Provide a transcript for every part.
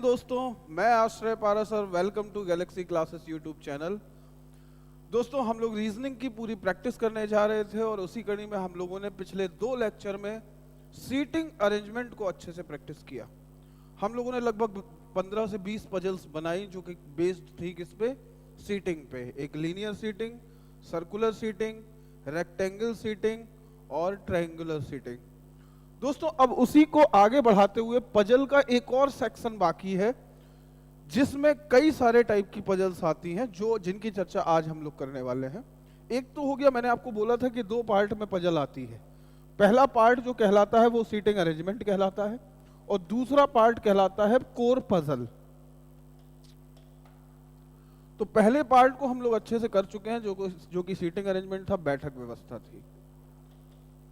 हिंद दोस्तों, मैं आश्रय पारस और welcome to Galaxy Classes YouTube channel. दोस्तों, हम लोग रीजनिंग की पूरी प्रैक्टिस करने जा रहे थे और उसी कड़ी में हम लोगों ने पिछले 2 लेक्चर में सीटिंग अरेंजमेंट को अच्छे से प्रैक्टिस किया। हम लोगों ने लगभग 15 से 20 पजल्स बनाई जो कि बेस्ड थी किस पे? सीटिंग पे। एक linear seating, circular seating, rectangle seating और ट्रायंगुलर सीटिंग। दोस्तों, अब उसी को आगे बढ़ाते हुए पजल का एक और सेक्शन बाकी है जिसमें कई सारे टाइप की पजल्स आती हैं जिनकी चर्चा आज हम लोग करने वाले हैं। एक तो हो गया, मैंने आपको बोला था कि 2 पार्ट में पजल आती है। पहला पार्ट जो कहलाता है वो सीटिंग अरेंजमेंट कहलाता है और दूसरा पार्ट कहलाता है कोर पजल। तो पहले पार्ट को हम लोग अच्छे से कर चुके हैं जो कि सीटिंग अरेंजमेंट था, बैठक व्यवस्था थी।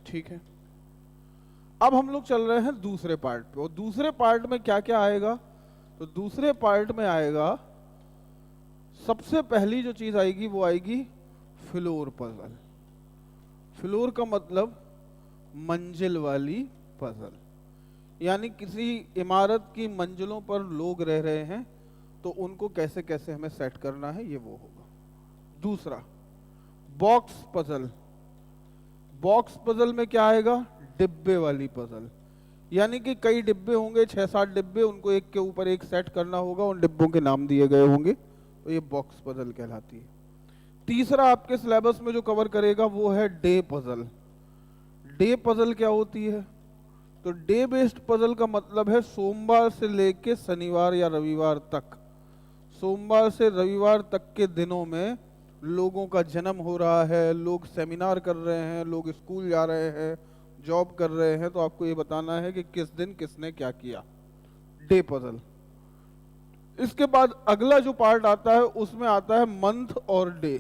ठीक है, अब हम लोग चल रहे हैं दूसरे पार्ट पे। और दूसरे पार्ट में क्या क्या आएगा? तो दूसरे पार्ट में आएगा, सबसे पहली जो चीज आएगी वो आएगी फ्लोर पजल। फ्लोर का मतलब मंजिल वाली पजल, यानी किसी इमारत की मंजिलों पर लोग रह रहे हैं तो उनको कैसे कैसे हमें सेट करना है, ये वो होगा। दूसरा बॉक्स पजल। बॉक्स पजल में क्या आएगा? डिब्बे वाली पजल, यानी कि कई डिब्बे होंगे, 6-7 डिब्बे, उनको एक के ऊपर एक सेट करना होगा, उन डिब्बों के नाम दिए गए होंगे, तो ये बॉक्स पजल कहलाती है। तीसरा आपके सिलेबस में जो कवर करेगा वो है डे पजल। डे पजल क्या होती है? तो डे बेस्ड पजल का मतलब है सोमवार से लेके शनिवार या रविवार तक, सोमवार से रविवार तक के दिनों में लोगों का जन्म हो रहा है, लोग सेमिनार कर रहे हैं, लोग स्कूल जा रहे हैं, जॉब कर रहे हैं, तो आपको ये बताना है कि किस दिन किसने क्या किया। Day puzzle. इसके बाद अगला जो पार्ट आता है उसमें आता है मंथ और डे,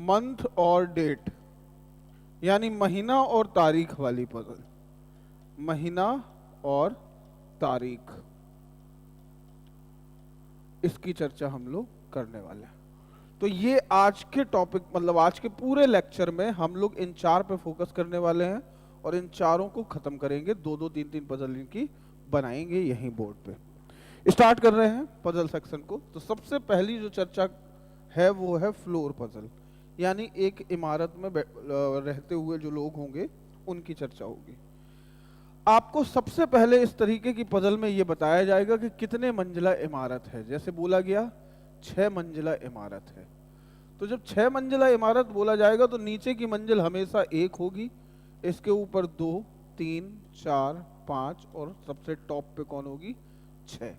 मंथ और डेट, यानी महीना और तारीख वाली पजल। महीना और तारीख, इसकी चर्चा हम लोग करने वाले हैं। तो ये आज के टॉपिक, मतलब आज के पूरे लेक्चर में हम लोग इन 4 पे फोकस करने वाले हैं और इन चारों को खत्म करेंगे। 2-2, 3-3 पजल इनकी बनाएंगे यहीं बोर्ड पे। स्टार्ट कर रहे हैं पजल सेक्शन को। तो सबसे पहली जो चर्चा है वो है फ्लोर पजल, यानी एक इमारत में रहते हुए जो लोग होंगे उनकी चर्चा होगी। आपको सबसे पहले इस तरीके की पजल में ये बताया जाएगा कि कितने मंजिला इमारत है। जैसे बोला गया 6 मंजिला इमारत है, तो जब 6 मंजिला इमारत बोला जाएगा तो नीचे की मंजिल हमेशा 1 होगी, इसके ऊपर 2, 3, 4, 5 और सबसे टॉप पे कौन होगी? 6।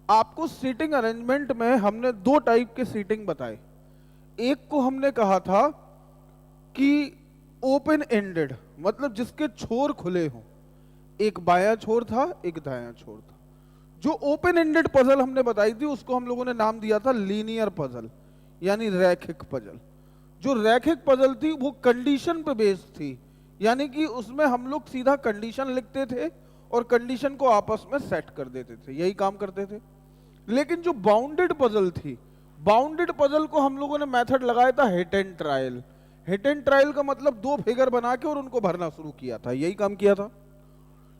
आपको सीटिंग अरेंजमेंट में हमने 2 टाइप के सीटिंग बताए। एक को हमने कहा था कि ओपन एंडेड, मतलब जिसके छोर खुले हों। एक बायां छोर था, एक दायां छोर था। जो ओपन एंडेड पजल हमने बताई थी उसको हम लोगों ने नाम दिया था लीनियर पजल, यानी रैखिक पजल। जो रैखिक पजल थी वो कंडीशन पे बेस्ड थी, यानी कि उसमें हम लोग सीधा कंडीशन लिखते थे और कंडीशन को आपस में सेट कर देते थे, यही काम करते थे। लेकिन जो बाउंडेड पजल थी, बाउंडेड पजल को हम लोगों ने मेथड लगाया था hit and trial. Hit and trial का मतलब 2 फिगर बना के और उनको भरना शुरू किया था, यही काम किया था।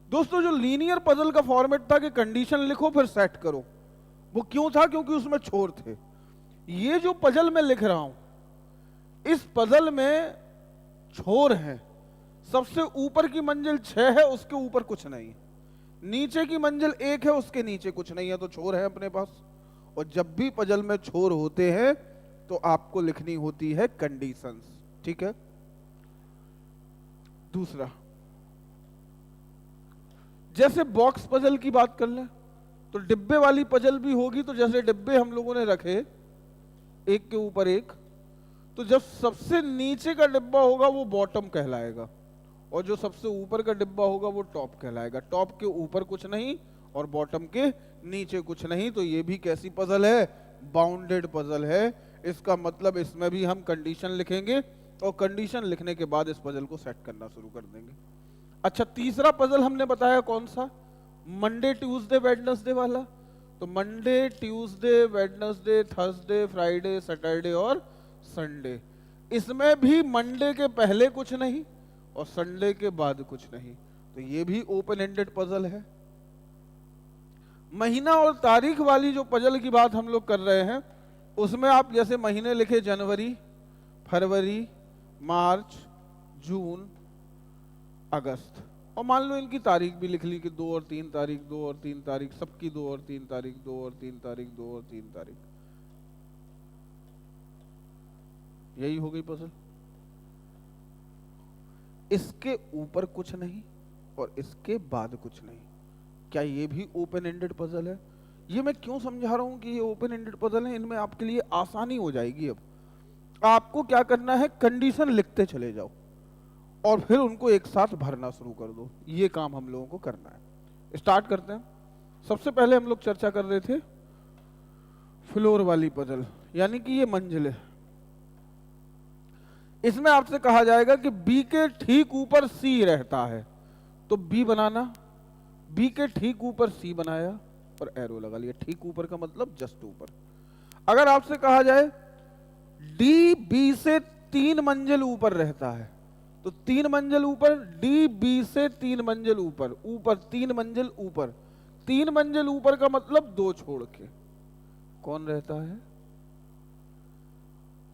दोस्तों, जो लीनियर पजल का फॉर्मेट था कि कंडीशन लिखो फिर सेट करो, वो क्यों था? क्योंकि उसमें छोर थे। ये जो पजल मैं लिख रहा हूं, इस पजल में छोर है। सबसे ऊपर की मंजिल 6 है, उसके ऊपर कुछ नहीं। नीचे की मंजिल 1 है, उसके नीचे कुछ नहीं है, तो छोर है अपने पास। और जब भी पजल में छोर होते हैं तो आपको लिखनी होती है कंडीशंस। ठीक है। दूसरा, जैसे बॉक्स पजल की बात कर लें तो डिब्बे वाली पजल भी होगी। तो जैसे डिब्बे हम लोगों ने रखे एक के ऊपर एक, तो जब सबसे नीचे का डिब्बा होगा वो बॉटम कहलाएगा और जो सबसे ऊपर का डिब्बा होगा वो टॉप कहलाएगा। टॉप के ऊपर कुछ नहीं और बॉटम के नीचे कुछ नहीं। तो ये भी कैसी पजल है? बाउंडेड पजल है। इसका मतलब इसमें भी हम कंडीशन लिखेंगे और कंडीशन लिखने के बाद इस पजल को सेट करना शुरू कर देंगे। अच्छा, तीसरा पजल हमने बताया कौन सा? मंडे ट्यूसडे वेडनेसडे वाला। तो Monday, Tuesday, Wednesday, Thursday, Friday, Saturday और संडे। इसमें भी मंडे के पहले कुछ नहीं और संडे के बाद कुछ नहीं, तो ये भी ओपन एंडेड पजल है। महीना और तारीख वाली जो पजल की बात हम लोग कर रहे हैं, उसमें आप जैसे महीने लिखे जनवरी, फरवरी, मार्च, जून, अगस्त, और मान लो इनकी तारीख भी लिख ली कि 2 और 3 तारीख, 2 और 3 तारीख, सबकी 2 और 3 तारीख, 2 और 3 तारीख, 2 और 3 तारीख। यही हो गई पजल। इसके ऊपर कुछ नहीं और इसके बाद कुछ नहीं। क्या ये भी ओपन एंडेड पजल है? ये मैं क्यों समझा रहा हूं कि ये ओपन एंडेड पजल है, इनमें आपके लिए आसानी हो जाएगी। अब आपको क्या करना है, कंडीशन लिखते चले जाओ और फिर उनको एक साथ भरना शुरू कर दो। ये काम हम लोगों को करना है। स्टार्ट करते हैं। सबसे पहले हम लोग चर्चा कर रहे थे फ्लोर वाली पजल, यानी कि ये मंजिल है। इसमें आपसे कहा जाएगा कि बी के ठीक ऊपर सी रहता है, तो बी बनाना, बी के ठीक ऊपर सी बनाया और एरो लगा लिया। ठीक ऊपर का मतलब जस्ट ऊपर। अगर आपसे कहा जाए डी बी से 3 मंजिल ऊपर रहता है, तो 3 मंजिल ऊपर, डी बी से 3 मंजिल ऊपर, ऊपर 3 मंजिल ऊपर, 3 मंजिल ऊपर का मतलब 2 छोड़ के कौन रहता है?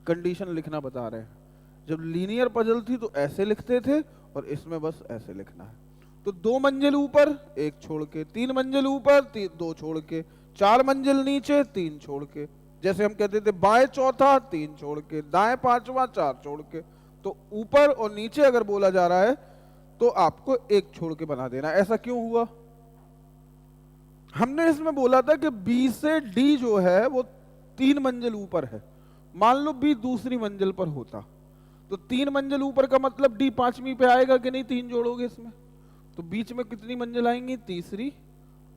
कंडीशन लिखना बता रहे हैं। जब लीनियर पजल थी तो ऐसे लिखते थे और इसमें बस ऐसे लिखना है। तो 2 मंजिल ऊपर 1 छोड़ के, 3 मंजिल ऊपर 2 छोड़ के, 4 मंजिल नीचे 3 छोड़ के। जैसे हम कहते थे बाएं चौथा 3 छोड़ के, दाएं पांचवा 4 छोड़ के। तो ऊपर और नीचे अगर बोला जा रहा है तो आपको 1 छोड़ के बना देना। ऐसा क्यों हुआ? हमने इसमें बोला था कि बी से डी जो है वो 3 मंजिल ऊपर है। मान लो बी दूसरी मंजिल पर होता तो 3 मंजिल ऊपर का मतलब डी 5वीं पे आएगा कि नहीं? 3 जोड़ोगे इसमें तो बीच में कितनी मंजिल आएंगी? तीसरी,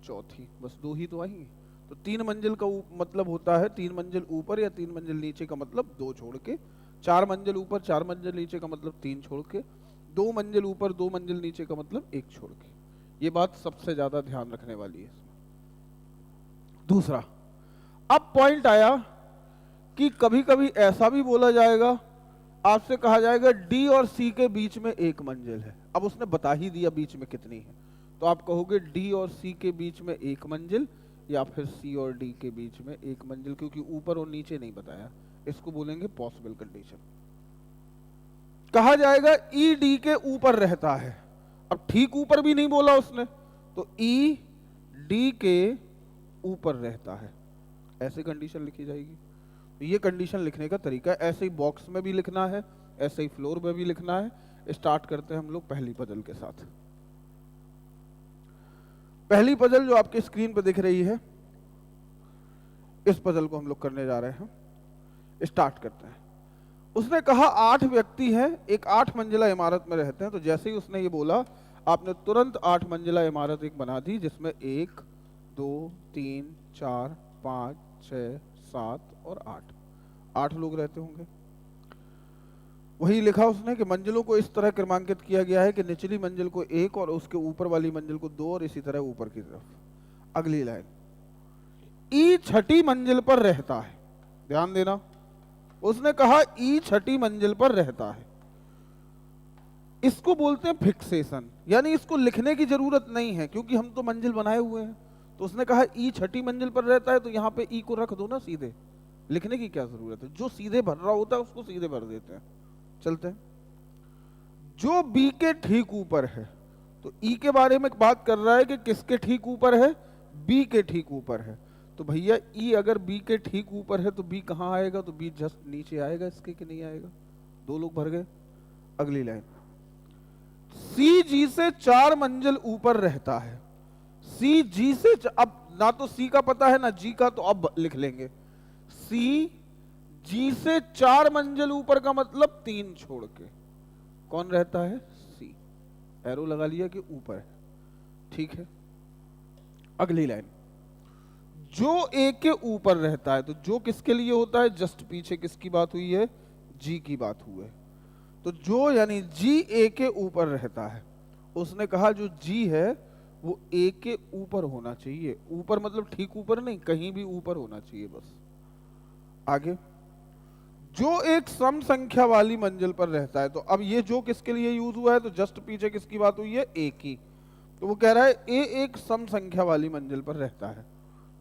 चौथी, बस 2 ही तो आएंगी। तो 3 मंजिल का मतलब होता है 3 मंजिल ऊपर या 3 मंजिल नीचे का मतलब 2 छोड़ के, 4 मंजिल ऊपर 4 मंजिल नीचे का मतलब 3 छोड़ के, 2 मंजिल ऊपर 2 मंजिल नीचे का मतलब 1 छोड़ के। ये बात सबसे ज्यादा ध्यान रखने वाली है इसमें। दूसरा, अब पॉइंट आया कि कभी कभी ऐसा भी बोला जाएगा, आपसे कहा जाएगा डी और सी के बीच में 1 मंजिल है। अब उसने बता ही दिया बीच में कितनी है, तो आप कहोगे डी और सी के बीच में 1 मंजिल या फिर सी और डी के बीच में 1 मंजिल, क्योंकि ऊपर और नीचे नहीं बताया। इसको बोलेंगे पॉसिबल कंडीशन। कहा जाएगा ई डी के ऊपर रहता है। अब ठीक ऊपर भी नहीं बोला उसने, तो ई डी के ऊपर रहता है, ऐसे कंडीशन लिखी जाएगी। तो ये कंडीशन लिखने का तरीका है। ऐसे ही बॉक्स में भी लिखना है, ऐसे ही फ्लोर में भी लिखना है। स्टार्ट करते हैं हम लोग पहली पजल के साथ। पहली पजल जो आपके स्क्रीन पर दिख रही है, इस पजल को हम लोग करने जा रहे हैं। स्टार्ट करते हैं। उसने कहा 8 व्यक्ति हैं, एक 8 मंजिला इमारत में रहते हैं। तो जैसे ही उसने ये बोला, आपने तुरंत 8 मंजिला इमारत एक बना दी, जिसमें 1 2 3 4 5 6 7 और 8 लोग रहते होंगे। वही लिखा उसने कि मंजिलों को इस तरह क्रमांकित किया गया है कि निचली मंजिल को 1 और उसके ऊपर वाली मंजिल को 2 और इसी तरह ऊपर की तरफ। अगली लाइन, ई 6ठी मंजिल पर रहता है। ध्यान देना, उसने कहा ई 6ठी मंजिल पर रहता है। इसको बोलते हैं फिक्सेशन, यानी इसको लिखने की जरूरत नहीं है क्योंकि हम तो मंजिल बनाए हुए हैं। तो उसने कहा ई 6ठी मंजिल पर रहता है, तो यहाँ पे ई को रख दो ना, सीधे लिखने की क्या जरूरत है? जो सीधे भर रहा होता है उसको सीधे भर देते हैं। चलते हैं। जो बी के ठीक ऊपर है, तो ई के बारे में बात कर रहा है कि किसके ठीक ऊपर है? बी के ठीक ऊपर है। तो भैया ई अगर बी के ठीक ऊपर है तो बी कहाँ आएगा? तो बी जस्ट नीचे आएगा इसके, कि नहीं आएगा? 2 लोग भर गए। अगली लाइन, सी जी से 4 मंजिल ऊपर रहता है। सी जी से, अब ना तो सी का पता है ना जी का, तो अब लिख लेंगे सी जी से 4 मंजिल ऊपर का मतलब 3 छोड़ के कौन रहता है? सी। एरो लगा लिया कि ऊपर है, ठीक है। अगली लाइन, जो ए के ऊपर रहता है, तो जो किसके लिए होता है? जस्ट पीछे किसकी बात हुई है? जी की बात हुई है। तो जो यानी जी ए के ऊपर रहता है। उसने कहा जो जी है वो ए के ऊपर होना चाहिए। ऊपर मतलब ठीक ऊपर नहीं, कहीं भी ऊपर होना चाहिए बस। आगे, जो एक सम संख्या वाली मंजिल पर रहता है। तो अब ये जो किसके लिए यूज हुआ है? तो जस्ट पीछे किसकी बात हुई है? ए की। तो वो कह रहा है ए एक सम संख्या वाली मंजिल पर रहता है।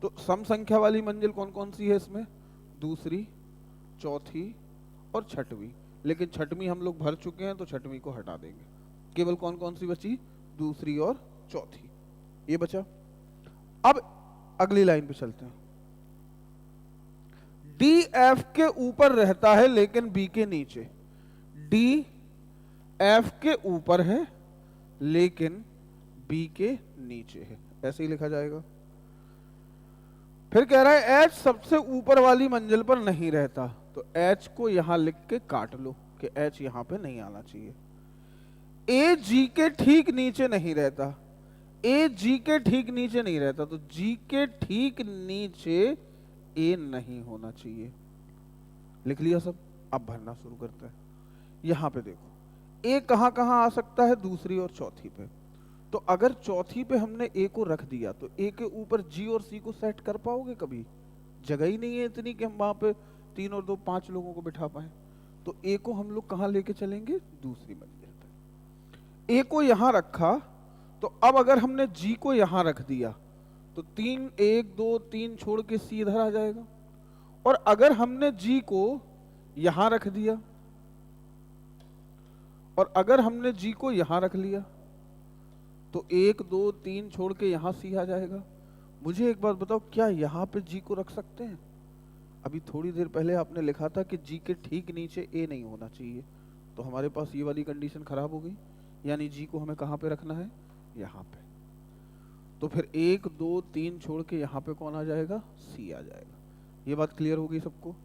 तो सम संख्या वाली मंजिल कौन कौन सी है इसमें? दूसरी, चौथी और छठवीं। लेकिन छठवीं हम लोग भर चुके हैं तो छठवीं को हटा देंगे। केवल कौन कौन सी बची? दूसरी और चौथी। ये बचा। अब अगली लाइन पे चलते हैं। डी एफ के ऊपर रहता है लेकिन बी के नीचे। डी एफ के ऊपर है लेकिन बी के नीचे है, ऐसे ही लिखा जाएगा। फिर कह रहा है एच सबसे ऊपर वाली मंजिल पर नहीं रहता। तो एच को यहां लिख के काट लो कि एच यहां पे नहीं आना चाहिए। ए जी के ठीक नीचे नहीं रहता। ए जी के ठीक नीचे नहीं रहता, तो जी के ठीक नीचे ए नहीं होना चाहिए। लिख लिया सब। अब भरना शुरू करते हैं। यहां पे देखो ए कहां कहां आ सकता है? दूसरी और चौथी पे। तो अगर चौथी पे हमने ए को रख दिया तो ए के ऊपर जी और सी को सेट कर पाओगे? कभी जगह ही नहीं है इतनी कि हम वहां पे 3 और 2 5 लोगों को बिठा पाए। तो ए को हम लोग कहां लेके चलेंगे? दूसरी मंजिल पे। ए को यहां रखा तो अब अगर हमने जी को यहां रख दिया तो 3 1 2 3 छोड़ के सी इधर आ जाएगा। और अगर हमने जी को यहां रख दिया और अगर हमने जी को यहां रख लिया तो 1 2 3 छोड़ के यहां सी आ जाएगा। मुझे एक बात बताओ, क्या यहां पे जी को रख सकते हैं? अभी थोड़ी देर पहले आपने लिखा था कि जी के ठीक नीचे ए नहीं होना चाहिए, तो हमारे पास ये वाली कंडीशन खराब हो गई। यानी जी को हमें कहां पे रखना है? यहां पे। तो फिर 1 2 3 छोड़ के यहां पे कौन आ जाएगा? सी आ जाएगा। ये बात क्लियर हो गई सबको?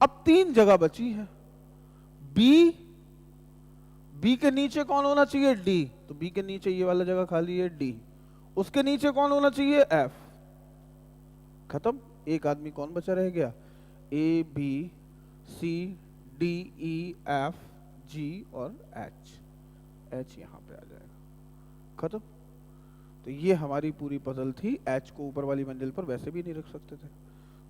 अब 3 जगह बची है। बी, बी के नीचे कौन होना चाहिए? डी। तो बी के नीचे ये वाला जगह खाली है, डी। उसके नीचे कौन होना चाहिए? एफ। खत्म। एक आदमी कौन बचा रह गया? A B C D E F G और एच। एच यहां पे आ जाएगा। खत्म। तो ये हमारी पूरी पजल थी। एच को ऊपर वाली मंजिल पर वैसे भी नहीं रख सकते थे।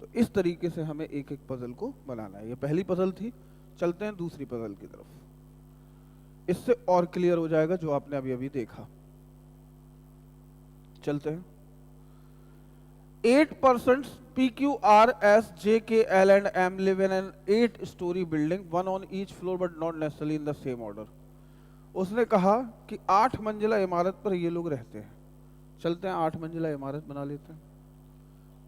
तो इस तरीके से हमें एक एक पजल को बनाना है। ये पहली पजल थी। चलते हैं दूसरी पजल की तरफ। इससे और क्लियर हो जाएगा जो आपने अभी अभी देखा। चलते हैं। 8% PQRSJKL and M live in an 8-story building, one on each floor but not necessarily in the same order. उसने कहा कि 8 मंजिला इमारत पर ये लोग रहते हैं। चलते हैं 8 मंजिला इमारत बना लेते हैं।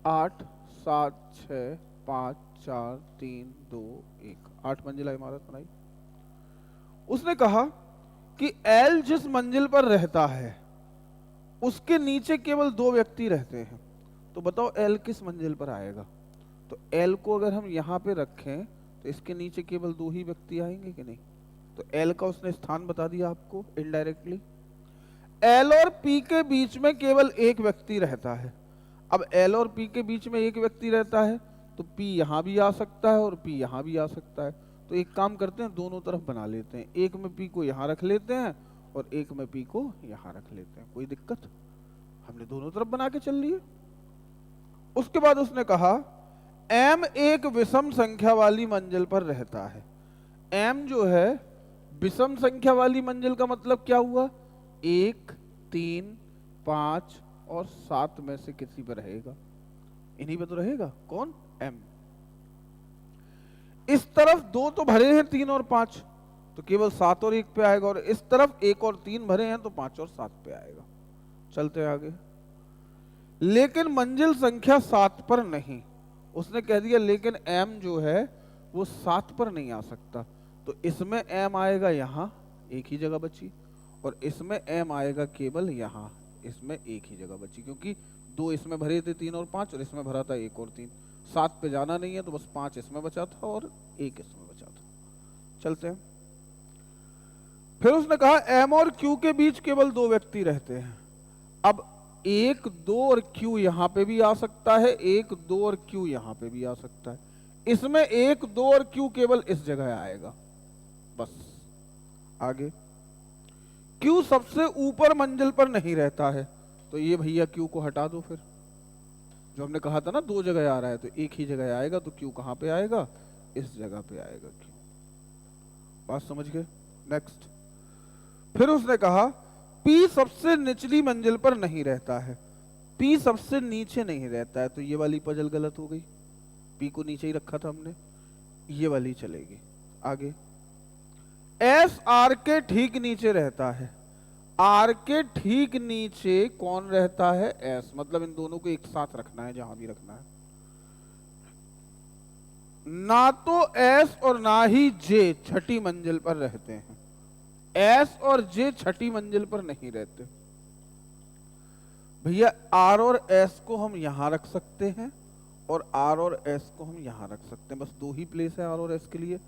8 7 6 5 4 3 2 1 8 मंजिला इमारत बनाई। उसने कहा कि एल जिस मंजिल पर रहता है उसके नीचे केवल 2 व्यक्ति रहते हैं। तो बताओ एल किस मंजिल पर आएगा? तो एल को अगर हम यहां पे रखें तो इसके नीचे केवल 2 ही व्यक्ति आएंगे कि नहीं? तो एल का उसने स्थान बता दिया आपको इनडायरेक्टली। एल और पी के बीच में केवल एक व्यक्ति रहता है। अब एल और पी के बीच में एक व्यक्ति रहता है तो पी यहां भी आ सकता है और पी यहां भी आ सकता है। तो एक काम करते हैं, दोनों तरफ बना लेते हैं। एक में पी को यहां रख लेते हैं और एक में पी को यहां रख लेते हैं। कोई दिक्कत? हमने दोनों तरफ बना के चल लिए। उसके बाद उसने कहा एम एक विषम संख्या वाली मंजिल पर रहता है। एम जो है विषम संख्या वाली मंजिल का मतलब क्या हुआ? 1 3 5 और 7 में से किसी पर रहेगा। इन्हीं पे तो रहेगा। कौन? एम। इस तरफ 2 तो भरे हैं 3 और 5, तो केवल 7 और 1 पे आएगा। और इस तरफ 1 और 3 भरे हैं तो 5 और 7 पे आएगा। चलते हैं आगे। लेकिन मंजिल संख्या 7 पर नहीं। उसने कह दिया लेकिन एम जो है वो 7 पर नहीं आ सकता। तो इसमें एम आएगा यहां, एक ही जगह बची। और इसमें एम आएगा केवल यहां, इसमें एक ही जगह बची। क्योंकि 2 इसमें भरे थे 3 और 5, और इसमें भरा था 1 और 3। 7 पे जाना नहीं है तो बस 5 इसमें बचा था और 1 इसमें बचा था। चलते हैं। फिर उसने कहा एम और क्यू के बीच केवल 2 व्यक्ति रहते हैं। अब 1 2 और क्यू यहां पे भी आ सकता है, 1 2 और क्यू यहां पे भी आ सकता है। इसमें 1 2 और क्यू केवल इस जगह आएगा। बस आगे। क्यू सबसे ऊपर मंजिल पर नहीं रहता है, तो ये भैया क्यू को हटा दो। फिर जो हमने कहा था ना 2 जगह आ रहा है तो एक ही जगह आएगा। तो क्यू कहां पे आएगा? इस जगह पे आएगा क्यू। बात समझ गए? नेक्स्ट। फिर उसने कहा P सबसे निचली मंजिल पर नहीं रहता है, P सबसे नीचे नहीं रहता है, तो ये वाली पजल गलत हो गई। P को नीचे ही रखा था हमने, ये वाली चलेगी। आगे S R के ठीक नीचे रहता है, R के ठीक नीचे कौन रहता है? S, मतलब इन दोनों को एक साथ रखना है जहां भी रखना है। ना तो S और ना ही J छठी मंजिल पर रहते हैं, S और J छठी मंजिल पर नहीं रहते। भैया R और S को हम यहां रख सकते हैं और R और S को हम यहां रख सकते हैं, बस दो ही प्लेस है R और S के लिए।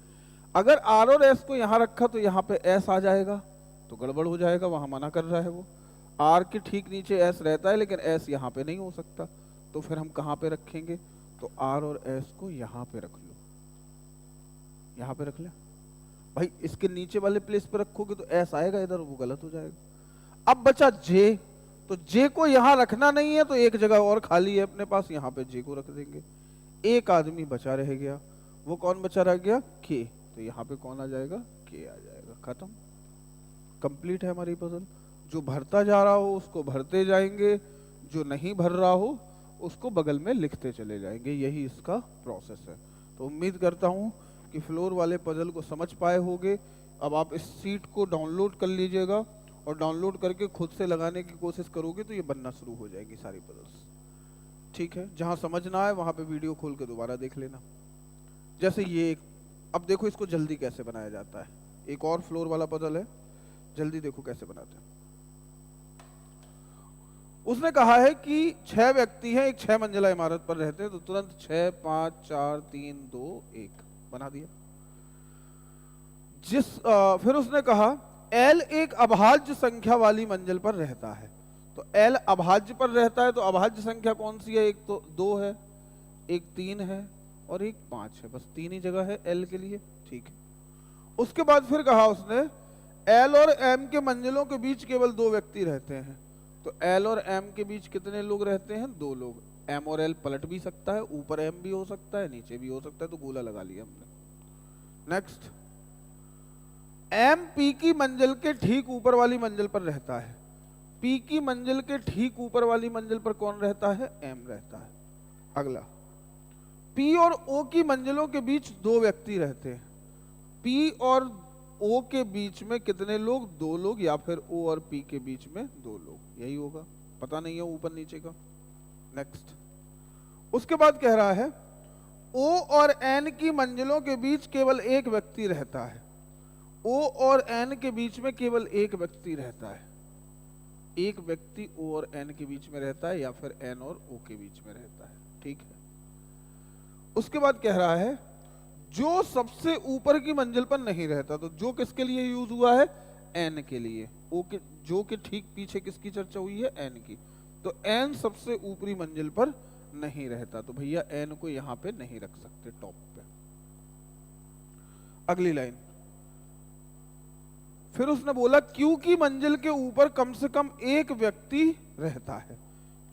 अगर R और S को यहां रखा तो यहां पे S आ जाएगा, तो गड़बड़ हो जाएगा, वहां मना कर रहा है वो। R के ठीक नीचे S रहता है लेकिन S यहां पे नहीं हो सकता, तो फिर हम कहां पे रखेंगे? तो R और S को यहां पे रख लो, यहां पे रख ले भाई। इसके नीचे वाले प्लेस पे रखोगे तो S आएगा इधर, वो गलत हो जाएगा। अब बचा J, तो J को यहां रखना नहीं है तो एक जगह और खाली है अपने पास, यहां पे J को रख देंगे। एक आदमी बचा रह गया, वो कौन बचा रह गया? K, तो यहां पे कौन आ जाएगा? K आ जाएगा। खत्म, कंप्लीट है हमारी पजल। जो भरता जा रहा हो उसको भरते जाएंगे, जो नहीं भर रहा हो उसको बगल में लिखते चले जाएंगे, यही इसका प्रोसेस है। तो उम्मीद करता हूं कि फ्लोर वाले पजल को समझ पाए होंगे। अब आप इस सीट को डाउनलोड कर लीजिएगा और डाउनलोड करके खुद से लगाने की कोशिश करोगे तो ये बनना शुरू हो जाएगी सारी पजल्स। ठीक है, जहां समझ ना आए वहां पे वीडियो खोल के दोबारा देख लेना। जैसे ये एक, अब देखो इसको जल्दी कैसे बनाया जाता है। एक और फ्लोर वाला पजल है, जल्दी देखो कैसे बनाते हैं। उसने कहा है कि 6 व्यक्ति हैं, एक 6 मंजिला इमारत पर रहते हैं, तो तुरंत 6 5 4 3 2 1 बना दिया। फिर उसने कहा L एक अभाज्य संख्या वाली मंजिल पर रहता है, तो L अभाज्य पर रहता है, तो अभाज्य संख्या कौन सी है? एक तो 2 है, एक 3 है और एक 5 है, बस 3 ही जगह है L के लिए। ठीक है, उसके बाद फिर कहा उसने L और M के मंजिलों के बीच केवल 2 व्यक्ति रहते हैं, तो L और M के बीच कितने लोग रहते हैं? 2 लोग। M और L पलट भी सकता है, ऊपर M भी हो सकता है, नीचे भी हो सकता है, तो गोला लगा लिया हमने। नेक्स्ट, M P की मंजिल के ठीक ऊपर वाली मंजिल पर रहता है, P की मंजिल के ठीक ऊपर वाली मंजिल पर कौन रहता है? M रहता है। अगला, P और O की मंजिलों के बीच 2 व्यक्ति रहते हैं, P और O के बीच में कितने लोग? 2 लोग, या फिर O और P के बीच में 2 लोग, यही होगा, पता नहीं है ऊपर नीचे का। नेक्स्ट, उसके बाद कह रहा है O और N की मंजिलों के बीच केवल एक व्यक्ति रहता है, O और N के बीच में केवल एक व्यक्ति रहता है, एक व्यक्ति O और N के बीच में रहता है, या फिर N और O के बीच में रहता है। ठीक है, उसके बाद कह रहा है जो सबसे ऊपर की मंजिल पर नहीं रहता, तो जो किसके लिए यूज हुआ है? N के लिए। O के, जो के ठीक पीछे किसकी चर्चा हुई है? N की, तो N सबसे ऊपरी मंजिल पर नहीं रहता, तो भैया N को यहां पे नहीं रख सकते टॉप पे। अगली लाइन, फिर उसने बोला Q की मंजिल के ऊपर कम से कम एक व्यक्ति रहता है,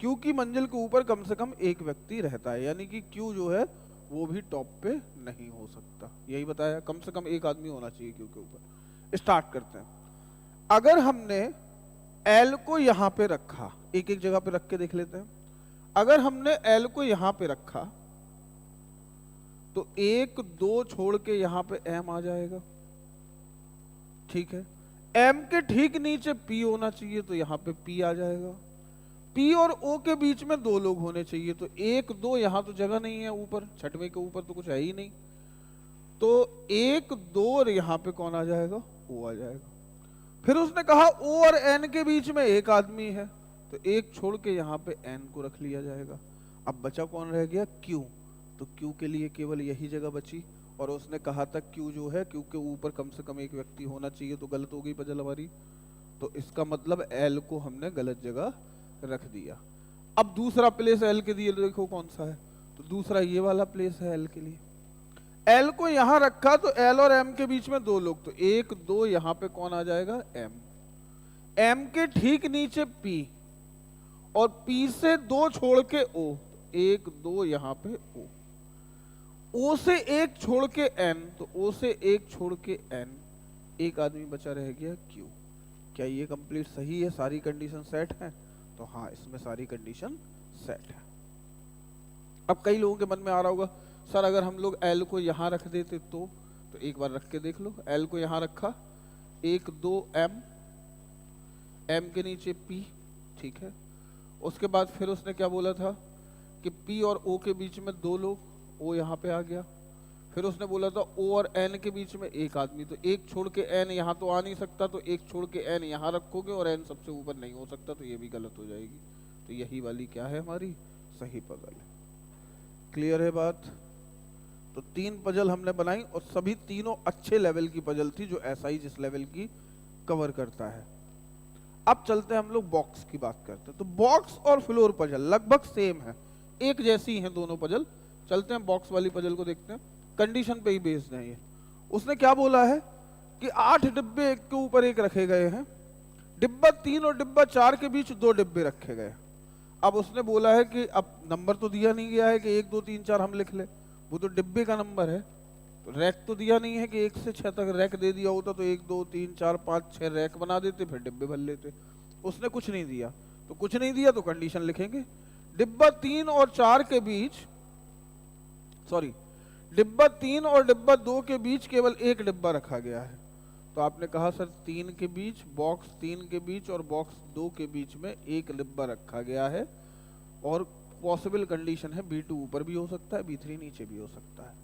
Q की मंजिल के ऊपर कम से कम एक व्यक्ति रहता है, यानी कि Q जो है वो भी टॉप पे नहीं हो सकता, यही बताया, कम से कम एक आदमी होना चाहिए Q के ऊपर। स्टार्ट करते हैं। अगर हमने L को यहां पे रखा, एक एक जगह पे रख के देख लेते हैं। अगर हमने L को यहां पे रखा तो 1 2 छोड़ के यहां पे M आ जाएगा। ठीक है, M के ठीक नीचे P होना चाहिए, तो यहां पे P आ जाएगा। P और O के बीच में 2 लोग होने चाहिए, तो 1 2 यहां तो जगह नहीं है, ऊपर छठवें के ऊपर तो कुछ है ही नहीं, तो 1 2 और यहां पे कौन आ जाएगा? O आ जाएगा। फिर उसने कहा O और N के बीच में एक आदमी है, तो 1 छोड़ के यहां पे N को रख लिया जाएगा। अब बचा कौन रह गया? Q, तो Q के लिए केवल यही जगह बची, और उसने कहा था Q जो है, Q के ऊपर कम से कम एक व्यक्ति होना चाहिए, तो गलत हो गई पजल हमारी, तो इसका मतलब L को हमने गलत जगह रख दिया। अब दूसरा प्लेस L के लिए देखो कौन सा है, तो दूसरा ये वाला प्लेस है L के लिए। L को यहां रखा तो L और M के बीच में 2 लोग, तो 1 2 यहां पे कौन आ जाएगा? M। M के ठीक नीचे P, और P से 2 छोड़ के O, 1 2 यहां पे O। O से 1 छोड़ के N, तो O से 1 छोड़ के N, एक आदमी बचा रह गया Q। क्या ये कंप्लीट सही है, सारी कंडीशन सेट है? तो हाँ, इसमें सारी कंडीशन सेट है। अब कई लोगों के मन में आ रहा होगा, सर अगर हम लोग एल को यहाँ रख देते तो एक बार रख के देख लो। एल को यहाँ रखा, 1 2 एम के नीचे पी, ठीक है। उसके बाद फिर उसने क्या बोला था कि पी और ओ के बीच में 2 लोग, ओ यहाँ पे आ गया। फिर उसने बोला था ओ और एन के बीच में 1 आदमी, तो 1 छोड़ के एन यहाँ तो आ नहीं सकता, तो 1 छोड़ के एन यहाँ रखोगे और एन सबसे ऊपर नहीं हो सकता, तो ये भी गलत हो जाएगी। तो यही वाली क्या है, हमारी सही पजल है। क्लियर है बात? तो 3 पजल हमने बनाई और सभी तीनों अच्छे लेवल की पजल थी, जो एसआई जिस लेवल की कवर करता है। अब चलते हैं हम लोग बॉक्स की बात करते हैं। तो बॉक्स और फ्लोर पजल लगभग सेम है, एक जैसी हैं दोनों पजल। चलते हैं बॉक्स वाली पजल को देखते हैं। कंडीशन पे ही बेस्ड है ये। उसने क्या बोला है कि 8 डिब्बे एक के ऊपर एक रखे गए हैं, डिब्बा 3 और डिब्बा 4 के बीच 2 डिब्बे रखे गए। अब उसने बोला है कि अब नंबर तो दिया नहीं गया है कि 1 2 3 4 हम लिख ले, वो तो डिब्बे का नंबर है। तो रैक तो दिया नहीं है कि 1 से 6 तक रैक दे दिया होता तो 1 2 3 4 5 6 रैक बना देते, फिर डिब्बे भर लेते। उसने कुछ नहीं दिया, तो कुछ नहीं दिया तो कंडीशन लिखेंगे। डिब्बा 3 और 4 के बीच, सॉरी, डिब्बा 3 और डिब्बा 2 के बीच केवल 1 डिब्बा रखा गया है। तो आपने कहा सर 3 के बीच, बॉक्स 3 के बीच और बॉक्स 2 के बीच में 1 डिब्बा रखा गया है, और पॉसिबल कंडीशन है B2 ऊपर भी हो सकता है, B3 नीचे भी हो सकता है।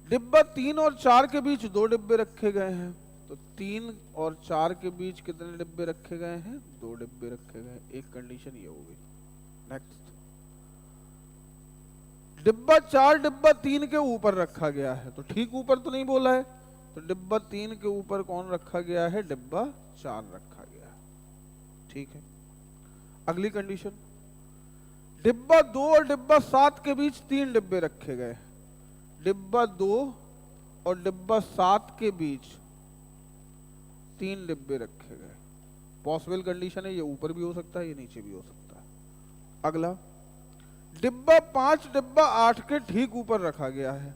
डिब्बा 3 और 4 के बीच 2 डिब्बे रखे गए हैं, तो 3 और 4 के बीच कितने डिब्बे रखे गए हैं? 2 डिब्बे रखे गए। एक कंडीशन ये हो गई। नेक्स्ट, डिब्बा 4 डिब्बा 3 के ऊपर रखा गया है, तो ठीक ऊपर तो नहीं बोला है, तो डिब्बा 3 के ऊपर कौन रखा गया है? डिब्बा 4 रखा गया है, ठीक है। अगली कंडीशन, डिब्बा 2 और डिब्बा 7 के बीच 3 डिब्बे रखे गए। डिब्बा 2 और डिब्बा 7 के बीच 3 डिब्बे रखे गए। पॉसिबल कंडीशन है, ये ऊपर भी हो सकता है, ये नीचे भी हो सकता है। अगला, डिब्बा 5 डिब्बा 8 के ठीक ऊपर रखा गया है।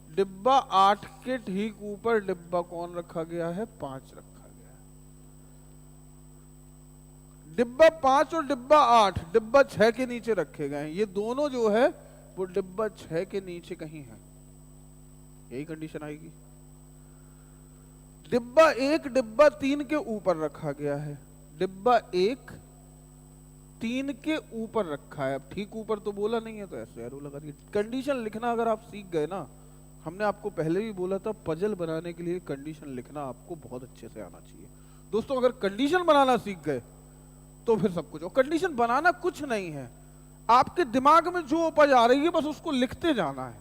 डिब्बा 8 के ठीक ऊपर डिब्बा कौन रखा गया है? 5 रखा गया है। डिब्बा 5 और डिब्बा 8 डिब्बा 6 के नीचे रखे गए हैं। ये दोनों जो है वो डिब्बा 6 के नीचे कहीं है, यही कंडीशन आएगी। डिब्बा 1 डिब्बा 3 के ऊपर रखा गया है। डिब्बा 1 3 के ऊपर रखा है, अब ठीक ऊपर तो बोला नहीं है, तो ऐसे एरो लगा दिया। कंडीशन लिखना अगर आप सीख गए ना, हमने आपको पहले भी बोला था पजल बनाने के लिए कंडीशन लिखना आपको बहुत अच्छे से आना चाहिए। दोस्तों अगर कंडीशन बनाना सीख गए तो फिर सब कुछ। और कंडीशन बनाना कुछ नहीं है, आपके दिमाग में जो उपज आ रही है बस उसको लिखते जाना है।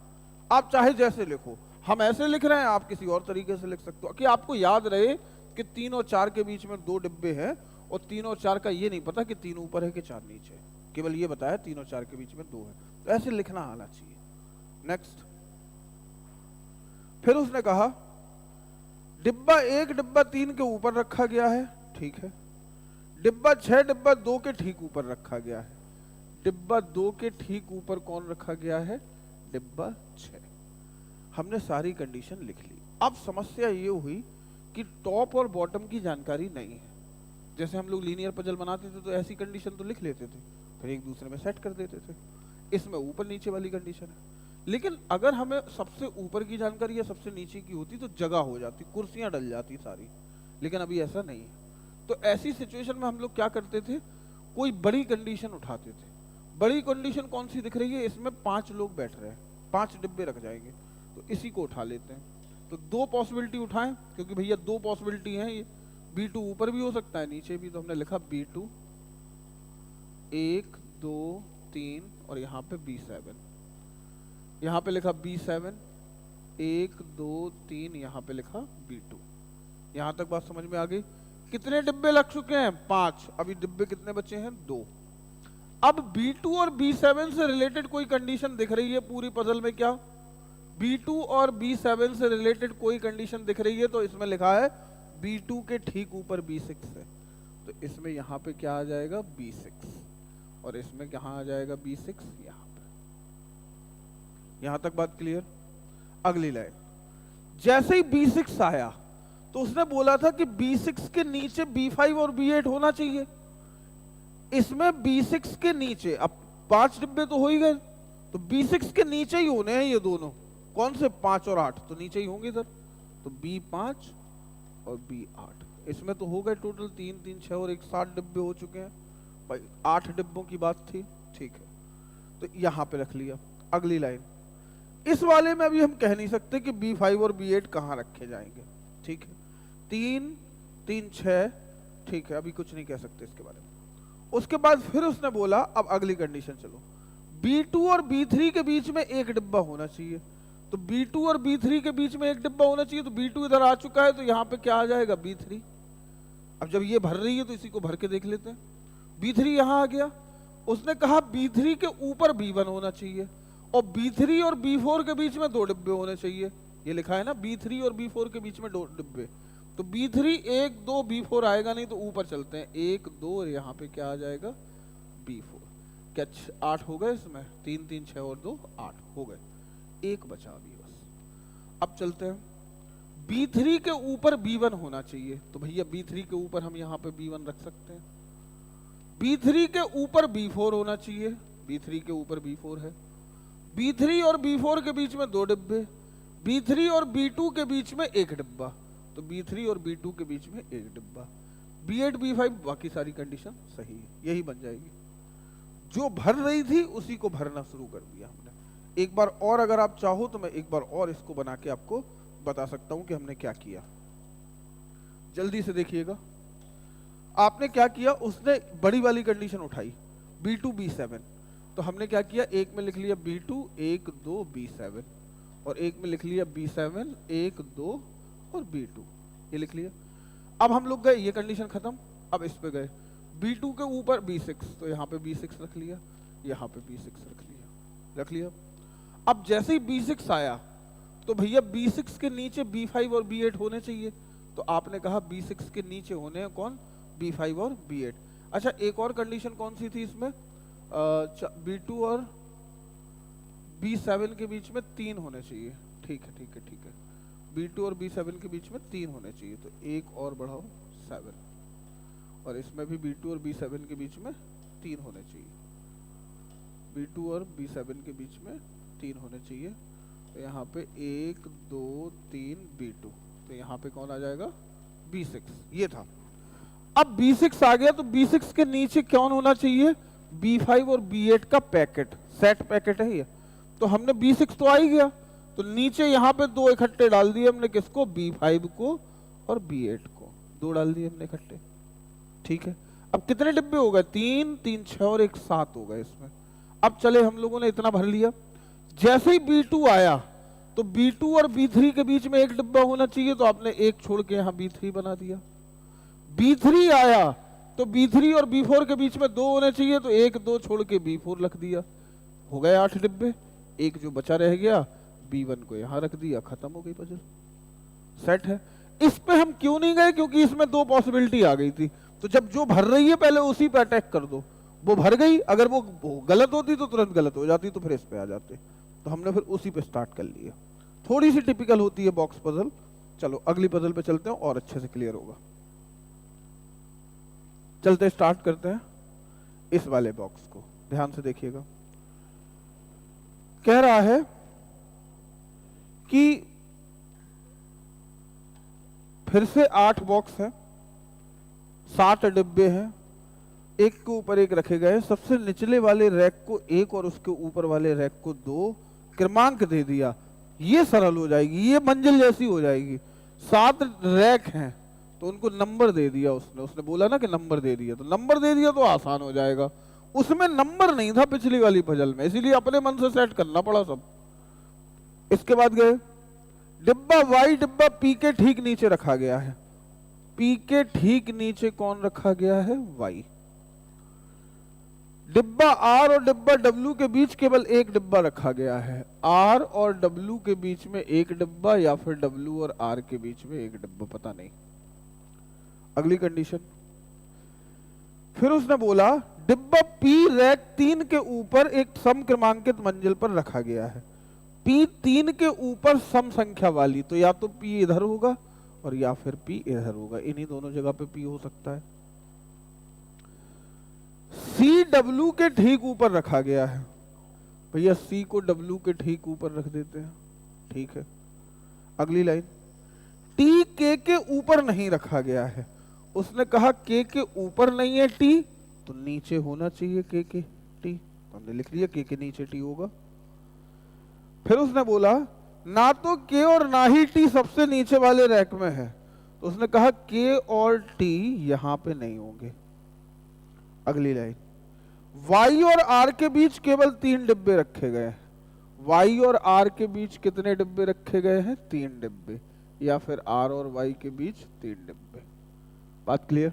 आप चाहे जैसे लिखो, हम ऐसे लिख रहे हैं, आप किसी और तरीके से लिख सकते हो, कि आपको याद रहे कि 3 और 4 के बीच में 2 डिब्बे हैं, और 3 और 4 का ये नहीं पता कि 3 ऊपर है कि 4 नीचे है, केवल ये बताया 3 और 4 के बीच में 2 है, तो ऐसे लिखना आना चाहिए। नेक्स्ट, फिर उसने कहा डिब्बा 1 डिब्बा 3 के ऊपर रखा गया है, ठीक है। डिब्बा 6 डिब्बा 2 के ठीक ऊपर रखा गया है। डिब्बा 2 के ठीक ऊपर कौन रखा गया है? डिब्बा 6। हमने सारी कंडीशन लिख ली। अब समस्या ये हुई कि टॉप और बॉटम की जानकारी नहीं है। जैसे हम लोग लीनियर पजल बनाते थे तो ऐसी कंडीशन तो लिख लेते थे, फिर एक दूसरे में सेट कर देते थे। इसमें ऊपर नीचे वाली कंडीशन है, लेकिन अगर हमें सबसे ऊपर की जानकारी या सबसे नीचे की होती तो जगह हो जाती, कुर्सियां डल जाती सारी, लेकिन अभी ऐसा नहीं है। तो ऐसी सिचुएशन में हम लोग क्या करते थे, कोई बड़ी कंडीशन उठाते थे। बड़ी कंडीशन कौन सी दिख रही है? इसमें 5 लोग बैठ रहे हैं, 5 डिब्बे रख जाएंगे, तो इसी को उठा लेते हैं। तो 2 पॉसिबिलिटी उठाएं, क्योंकि भैया 2 पॉसिबिलिटी हैं, ये B2 ऊपर भी हो सकता है नीचे भी, तो हमने लिखा B2 1 2 3 और यहाँ पे B7, यहाँ पे लिखा B7 1 2 3, यहाँ पे लिखा B2। यहाँ तक बात समझ में आ गई? कितने डिब्बे लग चुके हैं? 5। अभी डिब्बे कितने बचे हैं? 2। अब B2 और B7 से रिलेटेड कोई कंडीशन दिख रही है पूरी पजल में क्या? B2 और B7 से रिलेटेड कोई कंडीशन दिख रही है, तो इसमें लिखा है B2 के ठीक ऊपर B6 है, तो इसमें यहाँ पे क्या आ जाएगा? B6, और इसमें कहाँ आ जाएगा? B6 यहाँ पे। यहाँ तक बात क्लियर? अगली लाइन, जैसे ही B6 आया तो उसने बोला था कि B6 के नीचे B5 और B8 होना चाहिए। इसमें B6 के नीचे, अब 5 डिब्बे तो हो ही गए, तो B6 के नीचे ही होने हैं ये दोनों। कौन से? 5 और 8 तो नीचे ही होंगे इधर, तो B5 और B8। इसमें तो हो गए टोटल 3 3 6 और 1 7 डिब्बे हो चुके हैं भाई। 8 डिब्बों की बात थी, ठीक है, तो यहां पे रख लिया। अगली लाइन, इस वाले में अभी हम कह नहीं सकते कि B5 और B8 कहां रखे जाएंगे, ठीक है। 3 3 6, ठीक है, अभी कुछ नहीं कह सकते इसके बारे में। उसके बाद फिर उसने बोला, अब अगली कंडीशन चलो, B2 और B3 के बीच में एक डिब्बा होना चाहिए। तो B2 और B3 के बीच में एक डिब्बा होना चाहिए, तो B2 इधर आ चुका है, तो यहाँ पे क्या आ जाएगा? B3। अब जब ये भर रही है तो इसी को भर के देख लेते हैं। B3 यहाँ आ गया। उसने कहा B3 के ऊपर B1 होना चाहिए, और B3 और B4 के बीच में 2 डिब्बे होने चाहिए। ये लिखा है ना, B3 और B4 के बीच में 2 डिब्बे। तो B3 1 2 B4 आएगा नहीं, तो ऊपर चलते हैं, 1 2 और यहाँ पे क्या आ जाएगा? B4। क्या 8 हो गए इसमें? 3 3 6 और 2 8 हो गए, एक बचा अभी बस। अब चलते हैं, B3 के ऊपर B1 होना चाहिए, तो भैया B3 के ऊपर हम यहाँ पे B1 रख सकते हैं। B3 के ऊपर B4 होना चाहिए, B3 के ऊपर B4 है। B3 और B4 के बीच में 2 डिब्बे, B3 और B2 के बीच में 1 डिब्बा, तो B3 और B2 के बीच में 1 डिब्बा। B8 B5 बाकी सारी कंडीशन सही है, यही बन जाएगी। जो भर रही थी उसी को भरना शुरू कर दिया हमने। एक बार और अगर आप चाहो तो मैं एक बार और इसको बना के आपको बता सकता हूं कि हमने क्या किया। जल्दी से देखिएगा, आपने क्या किया, उसने बड़ी वाली कंडीशन उठाई B2 B7, तो हमने क्या किया, एक में लिख लिया B2 1 2 B7, और एक में लिख लिया B7 1 2 और B2, ये लिख लिया। अब हम लोग गए, ये कंडीशन खत्म। अब इस पे गए, B2 के ऊपर B6, तो यहाँ पे B6 रख लिया, यहाँ पे B6 रख लिया। अब जैसे ही B6 आया तो भैया B6 के नीचे B5 और B8 होने चाहिए, तो आपने कहा B6 के नीचे होने हैं कौन? B5 और B8। अच्छा, एक और कंडीशन कौन सी थी इसमें? B2 और B7 के बीच में 3 होने चाहिए, ठीक है। B2 और B7 के बीच में 3 होने चाहिए, तो एक और बढ़ाओ 7, और इसमें भी B2 और B7 के बीच में 3 होने चाहिए। B2 और B7 के बीच में 3 होने चाहिए, तो यहाँ पे 1 2 3 B2, तो यहाँ पे कौन आ जाएगा? B6, ये था। अब B6 आ गया, तो B6 के नीचे कौन होना चाहिए? B5 और B8 का पैकेट, सेट पैकेट है ये। तो हमने B6 तो आ ही गया, तो नीचे यहाँ पे 2 इकट्ठे डाल दिए हमने, किसको? B5 को और B8 को, 2 डाल दिए हमने इकट्ठे, ठीक है। अब कितने डिब्बे हो गए? 3 3 6 और 1 7 हो गए इसमें। अब चले, हम लोगों ने इतना भर लिया। जैसे ही B2 आया तो B2 और B3 के बीच में 1 डिब्बा होना चाहिए, तो आपने 1 छोड़ के यहाँ B3 बना दिया। B3 आया तो B3 और B4 के बीच में 2 होने चाहिए, तो 1 2 छोड़ के B4 रख दिया, हो गए 8 डिब्बे। एक जो बचा रह गया, B1 को यहाँ रख दिया, खत्म हो गई पजल, सेट है। इस पे हम क्यों नहीं गए? क्योंकि इसमें 2 पॉसिबिलिटी आ गई थी। तो जब जो भर रही है पहले उसी पे अटैक कर दो, वो भर गई, अगर वो गलत होती तो तुरंत गलत हो जाती, तो फिर इस पे आ जाते। तो हमने फिर उसी पे स्टार्ट कर लिया। थोड़ी सी टिपिकल होती है बॉक्स पजल। चलो अगली पजल पे चलते हैं और अच्छे से क्लियर होगा। चलते स्टार्ट करते हैं इस वाले बॉक्स को, ध्यान से देखिएगा। कह रहा है कि फिर से 8 बॉक्स है, 7 डिब्बे हैं, एक के ऊपर एक रखे गए। सबसे निचले वाले रैक को 1 और उसके ऊपर वाले रैक को 2 क्रमांक दे दिया। ये सरल हो जाएगी, ये मंजिल जैसी हो जाएगी। 7 रैक हैं तो उनको नंबर दे दिया उसने बोला ना कि नंबर दे दिया, तो नंबर दे दिया तो आसान हो जाएगा। उसमें नंबर नहीं था पिछली वाली पजल में, इसीलिए अपने मन से सेट करना पड़ा सब। इसके बाद गए, डिब्बा Y डिब्बा P के ठीक नीचे रखा गया है। P के ठीक नीचे कौन रखा गया है? Y। डिब्बा R और डिब्बा W के बीच केवल 1 डिब्बा रखा गया है। R और W के बीच में 1 डिब्बा, या फिर W और R के बीच में 1 डिब्बा, पता नहीं। अगली कंडीशन, फिर उसने बोला डिब्बा P रैक 3 के ऊपर एक सम क्रमांकित मंजिल पर रखा गया है। P 3 के ऊपर सम संख्या वाली, तो या तो P इधर होगा और या फिर P इधर होगा, इन्हीं दोनों जगह पे P हो सकता है। C W के ठीक ऊपर रखा गया है, भैया C को W के ठीक ऊपर रख देते हैं, ठीक है। अगली लाइन, T K के ऊपर नहीं रखा गया है, उसने कहा K के ऊपर नहीं है T, तो नीचे होना चाहिए K के T, तो हमने लिख लिया K के नीचे T होगा। फिर उसने बोला ना तो K और ना ही T सबसे नीचे वाले रैक में है, तो उसने कहा K और T यहां पे नहीं होंगे। अगली लाइन, Y और R के बीच केवल 3 डिब्बे रखे गए हैं, Y और R के बीच कितने डिब्बे रखे गए हैं? 3 डिब्बे, या फिर R और Y के बीच 3 डिब्बे। बात क्लियर?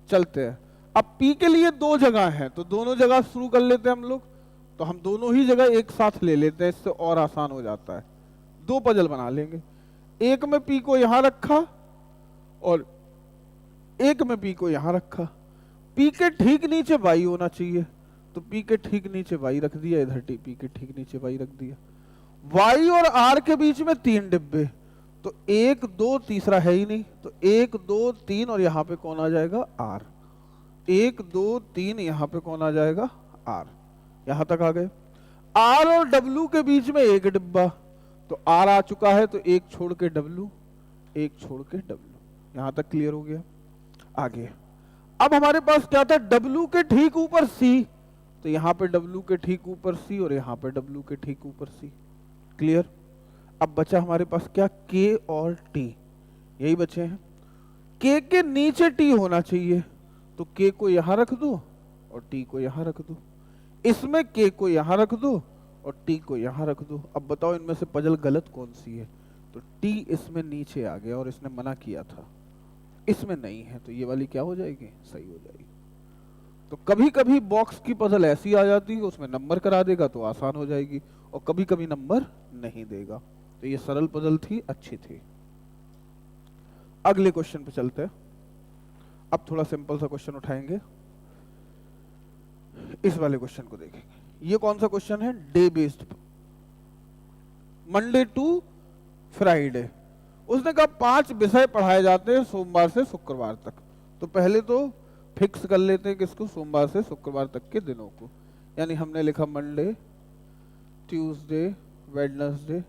चलते हैं। अब P के लिए 2 जगह हैं, तो दोनों जगह शुरू कर लेते हैं हम लोग, तो हम दोनों ही जगह एक साथ ले लेते हैं, इससे और आसान हो जाता है। 2 पजल बना लेंगे, एक में P को यहां रखा और एक में P को यहां रखा। P के ठीक नीचे Y होना चाहिए, तो P के ठीक नीचे Y रख दिया, इधर P के ठीक नीचे Y रख दिया। Y और R के बीच में 3 डिब्बे, तो 1 2 तीसरा है ही नहीं, तो 1 2 3 और यहाँ पे कौन आ जाएगा? R। 1 2 3 यहाँ पे कौन आ जाएगा? R। यहां तक आ गए। R और W के बीच में 1 डिब्बा, तो R आ चुका है, तो 1 छोड़ के W, 1 छोड़ के W। यहां तक क्लियर हो गया? आगे अब हमारे पास क्या था? W के ठीक ऊपर C, तो यहाँ पे W के ठीक ऊपर C और यहाँ पे W के ठीक ऊपर C। क्लियर? अब बचा हमारे पास क्या? K और T, यही बचे हैं। K के नीचे T होना चाहिए, तो K को यहां रख दो और T को यहां रख दो। इसमें K को यहां रख दो और T को यहां रख दो। अब बताओ इनमें से पजल गलत कौन सी है? तो T इसमें नीचे आ गया और इसने मना किया था, इसमें नहीं है, तो ये वाली क्या हो जाएगी? सही हो जाएगी। तो कभी कभी बॉक्स की पजल ऐसी आ जाती है, उसमें नंबर करा देगा तो आसान हो जाएगी, और कभी कभी नंबर नहीं देगा। तो ये सरल पजल थी, अच्छी थी। अगले क्वेश्चन पे चलते हैं। अब थोड़ा सिंपल सा क्वेश्चन उठाएंगे, इस वाले क्वेश्चन को देखेंगे। ये कौन सा क्वेश्चन है? Day based, Monday to Friday. उसने कहा 5 विषय पढ़ाए जाते हैं सोमवार से शुक्रवार तक। तो पहले तो फिक्स कर लेते हैं किसको? सोमवार से शुक्रवार तक के दिनों को। यानी हमने लिखा Monday, Tuesday, Wednesday,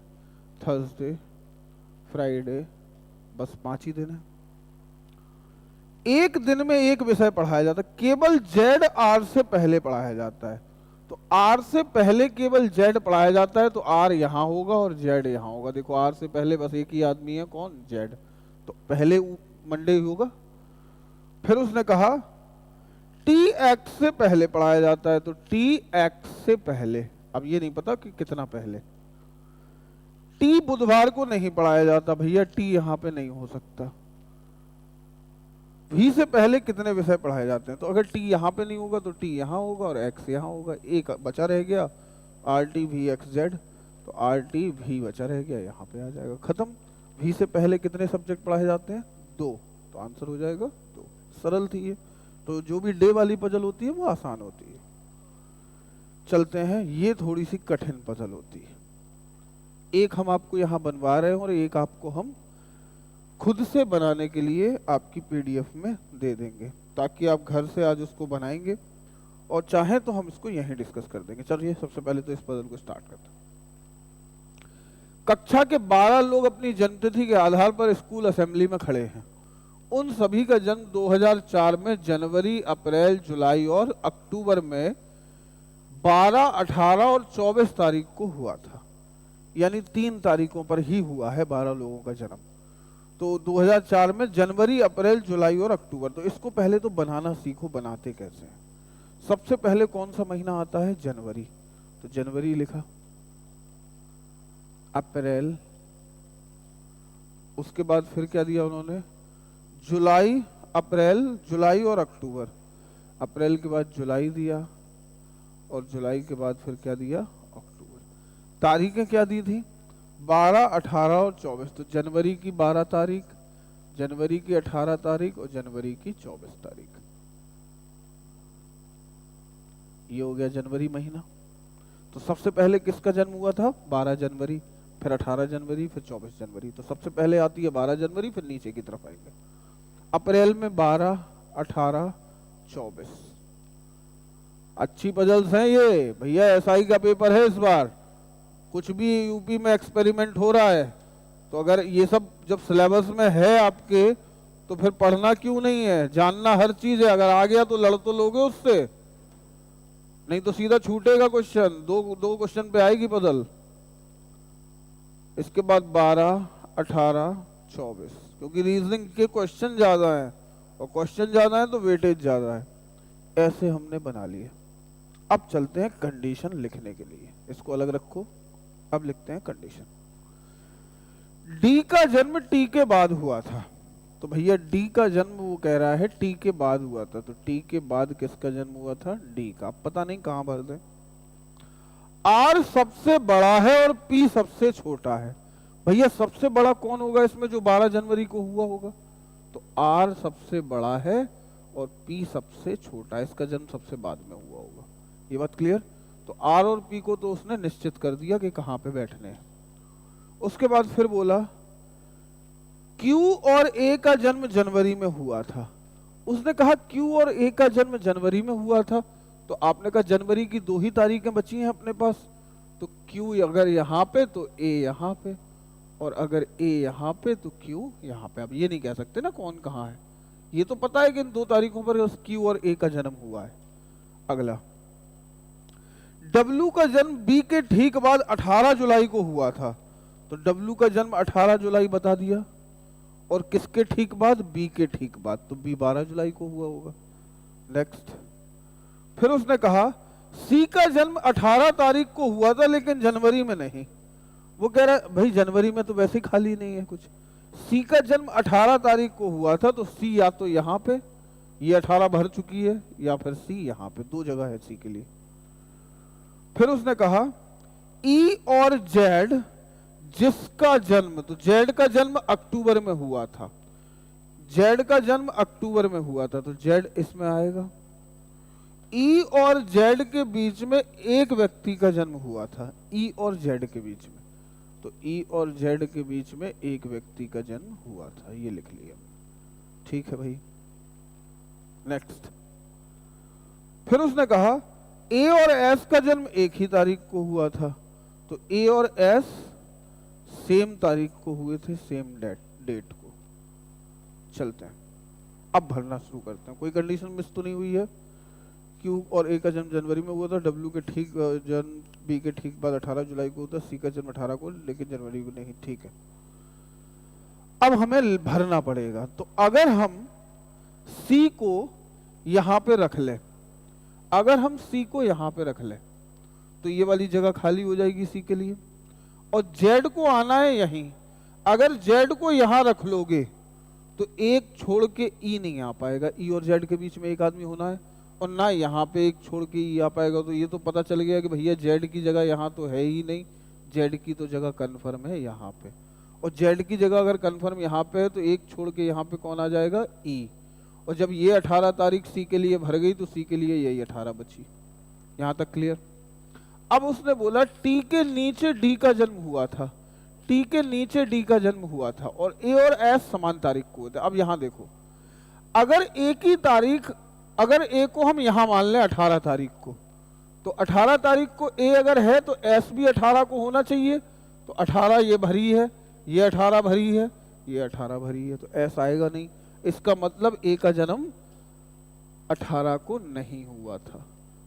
Thursday, Friday, बस 5 ही दिन है। एक दिन में एक विषय पढ़ाया जाता है, केवल जेड आर से पहले पढ़ाया जाता है। तो आर से पहले केवल जेड पढ़ाया जाता है, तो आर यहां होगा और जेड यहां होगा। देखो आर से पहले बस एक ही आदमी है, कौन? जेड, तो पहले मंडे होगा। फिर उसने कहा टी एक्स से पहले पढ़ाया जाता है, तो टी एक्स से पहले, अब ये नहीं पता कि कितना पहले। टी बुधवार को नहीं पढ़ाया जाता, भैया टी यहां पे नहीं हो सकता। V से पहले कितने विषय पढ़ाए जाते हैं? तो अगर T यहाँ पे नहीं होगा तो T यहाँ होगा और X यहाँ होगा। एक बचा रह गया RT VXZ, तो RT V बचा रह गया, यहाँ पे आ जाएगा, खत्म। V से पहले कितने सब्जेक्ट पढ़ाए जाते हैं? 2, तो आंसर हो जाएगा 2। सरल थी ये। तो जो भी डे वाली पजल होती है वो आसान होती है। चलते हैं, ये थोड़ी सी कठिन पजल होती है। एक हम आपको यहाँ बनवा रहे हैं और एक आपको हम खुद से बनाने के लिए आपकी PDF में दे देंगे, ताकि आप घर से आज उसको बनाएंगे और चाहें तो हम इसको यहीं डिस्कस कर देंगे। चलिए सबसे पहले तो इस पजल को स्टार्ट करते हैं। कक्षा के 12 लोग अपनी जन्मतिथि के आधार पर स्कूल असेंबली में खड़े हैं। उन सभी का जन्म 2004 में जनवरी, अप्रैल, जुलाई और अक्टूबर में 12, 18 और 24 तारीख को हुआ था। यानी 3 तारीखों पर ही हुआ है 12 लोगों का जन्म। तो 2004 में जनवरी, अप्रैल, जुलाई और अक्टूबर। तो इसको पहले तो बनाना सीखो, बनाते कैसे हैं। सबसे पहले कौन सा महीना आता है? जनवरी, तो जनवरी लिखा। अप्रैल, उसके बाद फिर क्या दिया उन्होंने? जुलाई, अप्रैल, जुलाई और अक्टूबर। अप्रैल के बाद जुलाई दिया और जुलाई के बाद फिर क्या दिया? अक्टूबर। तारीखें क्या दी थी? 12, 18 और 24। तो जनवरी की 12 तारीख, जनवरी की 18 तारीख और जनवरी की 24 तारीख। ये हो गया जनवरी महीना। तो सबसे पहले किसका जन्म हुआ था? 12 जनवरी। फिर 18 जनवरी, फिर 24 जनवरी। तो सबसे पहले आती है 12 जनवरी, फिर नीचे की तरफ आएंगे। अप्रैल में 12, 18, 24। अच्छी पजल्स हैं ये भैया, एसआई का पेपर है इस बार, कुछ भी यूपी में एक्सपेरिमेंट हो रहा है, तो अगर ये सब जब सिलेबस में है आपके तो फिर पढ़ना क्यों नहीं है, जानना हर चीज है। अगर आ गया तो लड़ तो लोगे उससे, नहीं तो सीधा छूटेगा क्वेश्चन, दो क्वेश्चन पे आएगी पजल। इसके बाद 12, 18, 24, क्योंकि रीजनिंग के क्वेश्चन ज्यादा हैं, और क्वेश्चन ज्यादा है तो वेटेज ज्यादा है। ऐसे हमने बना लिए। अब चलते हैं कंडीशन लिखने के लिए, इसको अलग रखो। अब लिखते हैं कंडीशन। डी का जन्म टी के बाद हुआ था, तो भैया डी का जन्म वो कह रहा है टी के बाद हुआ था, तो टी के बाद किसका जन्म हुआ था, डी का। पता नहीं कहां भर दें। आर सबसे बड़ा है और पी सबसे छोटा है। भैया सबसे बड़ा कौन होगा इसमें, जो 12 जनवरी को हुआ होगा, तो आर सबसे बड़ा है और पी सबसे छोटा है, इसका जन्म सबसे बाद में हुआ होगा। ये बात क्लियर। तो आर और पी को तो उसने निश्चित कर दिया कि कहां पे बैठने हैं। उसके बाद फिर बोला क्यू और ए का जन्म जनवरी में हुआ था। उसने कहा क्यू और ए का जन्म जनवरी में हुआ था, तो आपने कहा जनवरी की 2 ही तारीखें बची हैं अपने पास, तो क्यू अगर यहाँ पे तो ए यहाँ पे, और अगर ए यहाँ पे तो क्यू यहाँ पे। अब ये नहीं कह सकते ना कौन कहाँ है, ये तो पता है कि इन 2 तारीखों पर क्यू और ए का जन्म हुआ है। अगला, डब्ल्यू का जन्म बी के ठीक बाद 18 जुलाई को हुआ था, तो डब्ल्यू का जन्म 18 जुलाई बता दिया, और किसके ठीक बाद, बी के ठीक बाद, तो बी 12 जुलाई को हुआ होगा। नेक्स्ट, फिर उसने कहा सी का जन्म 18 तारीख को हुआ था लेकिन जनवरी में नहीं। वो कह रहा है भाई जनवरी में तो वैसे खाली नहीं है कुछ, सी का जन्म 18 तारीख को हुआ था, तो सी या तो यहाँ पे, ये 18 भर चुकी है, या फिर सी यहाँ पे, 2 जगह है सी के लिए। फिर उसने कहा ई और जेड जिसका जन्म, तो जेड का जन्म अक्टूबर में हुआ था, जेड का जन्म अक्टूबर में हुआ था, तो जेड इसमें आएगा। ई और जेड के बीच में एक व्यक्ति का जन्म हुआ था, ई और जेड के बीच में, तो ई और जेड के बीच में एक व्यक्ति का जन्म हुआ था, ये लिख लिया। ठीक है भाई। नेक्स्ट, फिर उसने कहा ए और एस का जन्म एक ही तारीख को हुआ था, तो ए और एस सेम तारीख को हुए थे, सेम डेट को। चलते हैं अब भरना शुरू करते हैं। कोई कंडीशन मिस तो नहीं हुई है। क्यू और ए का जन्म जनवरी में हुआ था, डब्ल्यू के ठीक जन्म बी के ठीक बाद 18 जुलाई को होता, सी का जन्म 18 को लेकिन जनवरी को नहीं। ठीक है, अब हमें भरना पड़ेगा। तो अगर हम सी को यहां पे रख लें, अगर हम सी को यहां पे रख लें तो ये वाली जगह खाली हो जाएगी सी के लिए, और जेड को आना है यहीं। अगर जेड को यहां रख लोगे तो एक छोड़ के ई नहीं आ पाएगा, ई और जेड के बीच में एक आदमी होना है, और ना यहाँ पे एक छोड़ के ई आ पाएगा। तो ये तो पता चल गया कि भैया जेड की जगह यहाँ तो है ही नहीं, जेड की तो जगह कन्फर्म है यहाँ पे, और जेड की जगह अगर कन्फर्म यहाँ पे है तो एक छोड़ के यहाँ पे कौन आ जाएगा, ई। और जब ये 18 तारीख सी के लिए भर गई तो सी के लिए यही 18 बची। यहाँ तक क्लियर। अब उसने बोला टी के नीचे डी का जन्म हुआ था, टी के नीचे डी का जन्म हुआ था, और ए और एस समान तारीख को हुए थे। अब यहां देखो, अगर एक ही तारीख, अगर ए को हम यहां मान लें 18 तारीख को, तो 18 तारीख को ए अगर है तो एस भी 18 को होना चाहिए। तो 18 ये भरी है, ये 18 भरी है, ये 18 भरी है, तो एस आएगा नहीं। इसका मतलब ए का जन्म 18 को नहीं हुआ था।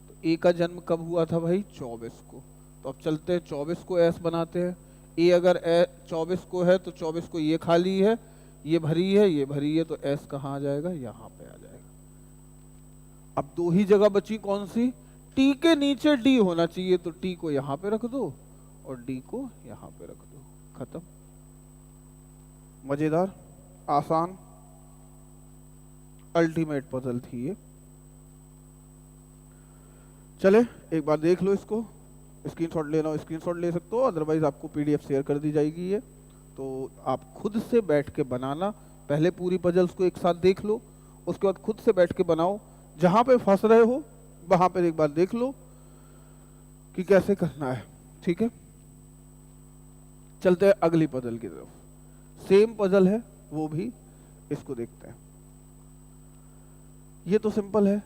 तो ए का जन्म कब हुआ था भाई, 24 को। तो अब चलते हैं 24 को एस बनाते हैं। ए अगर 24 को है तो 24 को ये खाली है, ये भरी है, ये भरी है, तो एस कहाँ आ जाएगा, यहाँ पे आ जाएगा। अब 2 ही जगह बची, कौन सी, टी के नीचे डी होना चाहिए, तो टी को यहाँ पे रख दो और डी को यहाँ पे रख दो, खत्म। मजेदार, आसान, अल्टीमेट पजल थी ये। चले एक बार देख लो इसको, स्क्रीनशॉट लेना हो स्क्रीनशॉट ले सकते हो, अदरवाइज आपको पीडीएफ शेयर कर दी जाएगी ये, तो आप खुद से बैठ के बनाना। पहले पूरी पजल्स को एक साथ देख लो, उसके बाद खुद से बैठ के बनाओ। जहां पे फंस रहे हो वहां पर एक बार देख लो कि कैसे करना है, ठीक है। चलते हैं अगली पजल की तरफ। सेम पजल है वो भी, इसको देखते हैं। ये तो सिंपल है,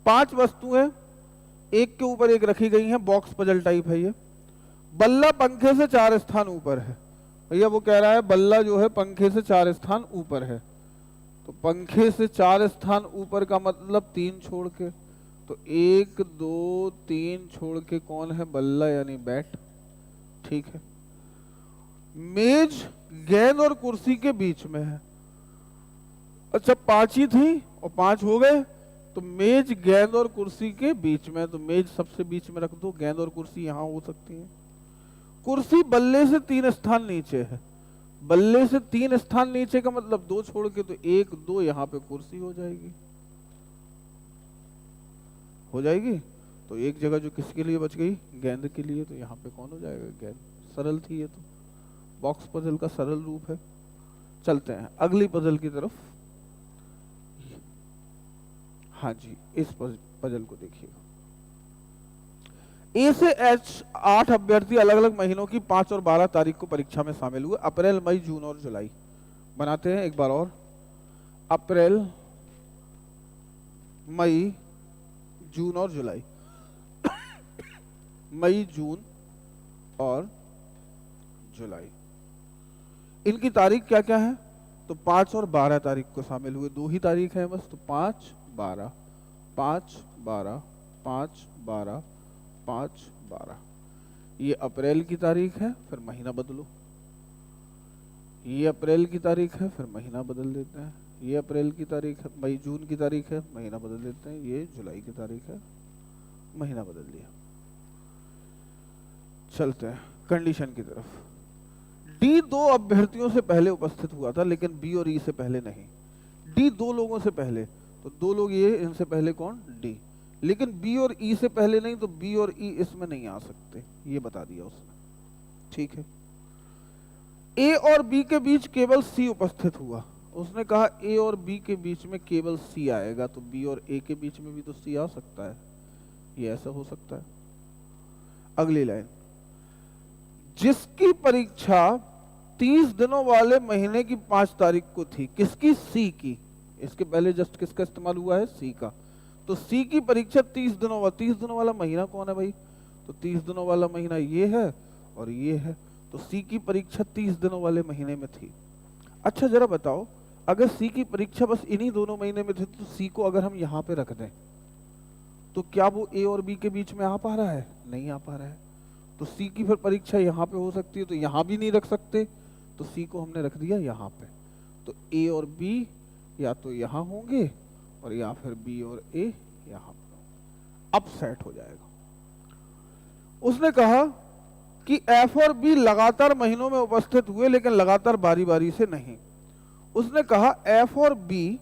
5 वस्तुएं एक के ऊपर एक रखी गई हैं, बॉक्स पजल टाइप है ये। बल्ला पंखे से 4 स्थान ऊपर है। भैया वो कह रहा है बल्ला जो है पंखे से 4 स्थान ऊपर है, तो पंखे से 4 स्थान ऊपर का मतलब 3 छोड़ के, तो 1 2 3 छोड़ के कौन है? बल्ला यानी बैट। ठीक है। मेज गेंद और कुर्सी के बीच में है। अच्छा 5 ही थी और 5 हो गए, तो मेज गेंद और कुर्सी के बीच में, तो मेज सबसे बीच में रख दो, गेंद और कुर्सी यहां हो सकती है। कुर्सी बल्ले से 3 स्थान नीचे है। बल्ले से 3 स्थान नीचे का मतलब 2 छोड़ के, तो 1 2 यहां पे कुर्सी हो जाएगी, हो जाएगी। तो एक जगह जो किसके लिए बच गई? गेंद के लिए, तो यहाँ पे कौन हो जाएगा? गेंद। सरल थी ये तो, बॉक्स पजल का सरल रूप है। चलते हैं अगली पजल की तरफ। हाँ जी, इस पजल को देखिए। ए से एच 8 अभ्यर्थी अलग अलग महीनों की 5 और 12 तारीख को परीक्षा में शामिल हुए। अप्रैल, मई, जून और जुलाई। बनाते हैं एक बार और। अप्रैल, मई, जून और जुलाई। मई, जून और जुलाई। इनकी तारीख क्या क्या है? तो 5 और 12 तारीख को शामिल हुए। 2 ही तारीख है बस, तो 5 12 5 12 5 12 5 12। ये अप्रैल की तारीख है, फिर महीना बदलो। ये अप्रैल की तारीख है, फिर महीना बदल देते हैं। ये अप्रैल की तारीख है, मई जून की तारीख है, महीना बदल देते हैं। ये जुलाई की तारीख है, महीना बदल दिया। चलते हैं कंडीशन की तरफ। डी 2 अभ्यर्थियों से पहले उपस्थित हुआ था, लेकिन बी और ई से पहले नहीं। डी 2 लोगों से पहले, तो 2 लोग ये, इनसे पहले कौन? डी। लेकिन बी और ई से पहले नहीं, तो बी और ई इसमें नहीं आ सकते, ये बता दिया उसने। ठीक है। ए और बी के बीच केवल सी उपस्थित हुआ। उसने कहा ए और बी के बीच में केवल सी आएगा, तो बी और ए के बीच में भी तो सी आ सकता है, ये ऐसा हो सकता है। अगली लाइन, जिसकी परीक्षा 30 दिनों वाले महीने की 5 तारीख को थी। किसकी? सी की। इसके पहले जस्ट किसका इस्तेमाल हुआ है? सी का। तो सी की परीक्षा 30 दिनों वाला महीना कौन है भाई? तो 30 दिनों वाला महीना ये है और ये है, तो सी की परीक्षा 30 दिनों वाले महीने में थी। अच्छा जरा बताओ, अगर सी की परीक्षा बस इन्हीं दोनों महीने में थी, तो सी को अगर हम यहाँ पे रख दें, तो क्या वो ए और बी के बीच में आ पा रहा है? नहीं आ पा रहा है। तो सी की फिर परीक्षा यहाँ पे हो सकती है, तो यहाँ भी नहीं रख सकते, तो सी को हमने रख दिया यहाँ पे। तो ए और बी या तो यहाँ होंगे और या फिर बी और ए यहाँ पे। अब सेट हो जाएगा। उसने कहा कि एफ और बी लगातार महीनों में उपस्थित हुए, लेकिन लगातार बारी बारी से नहीं। उसने कहा एफ और बी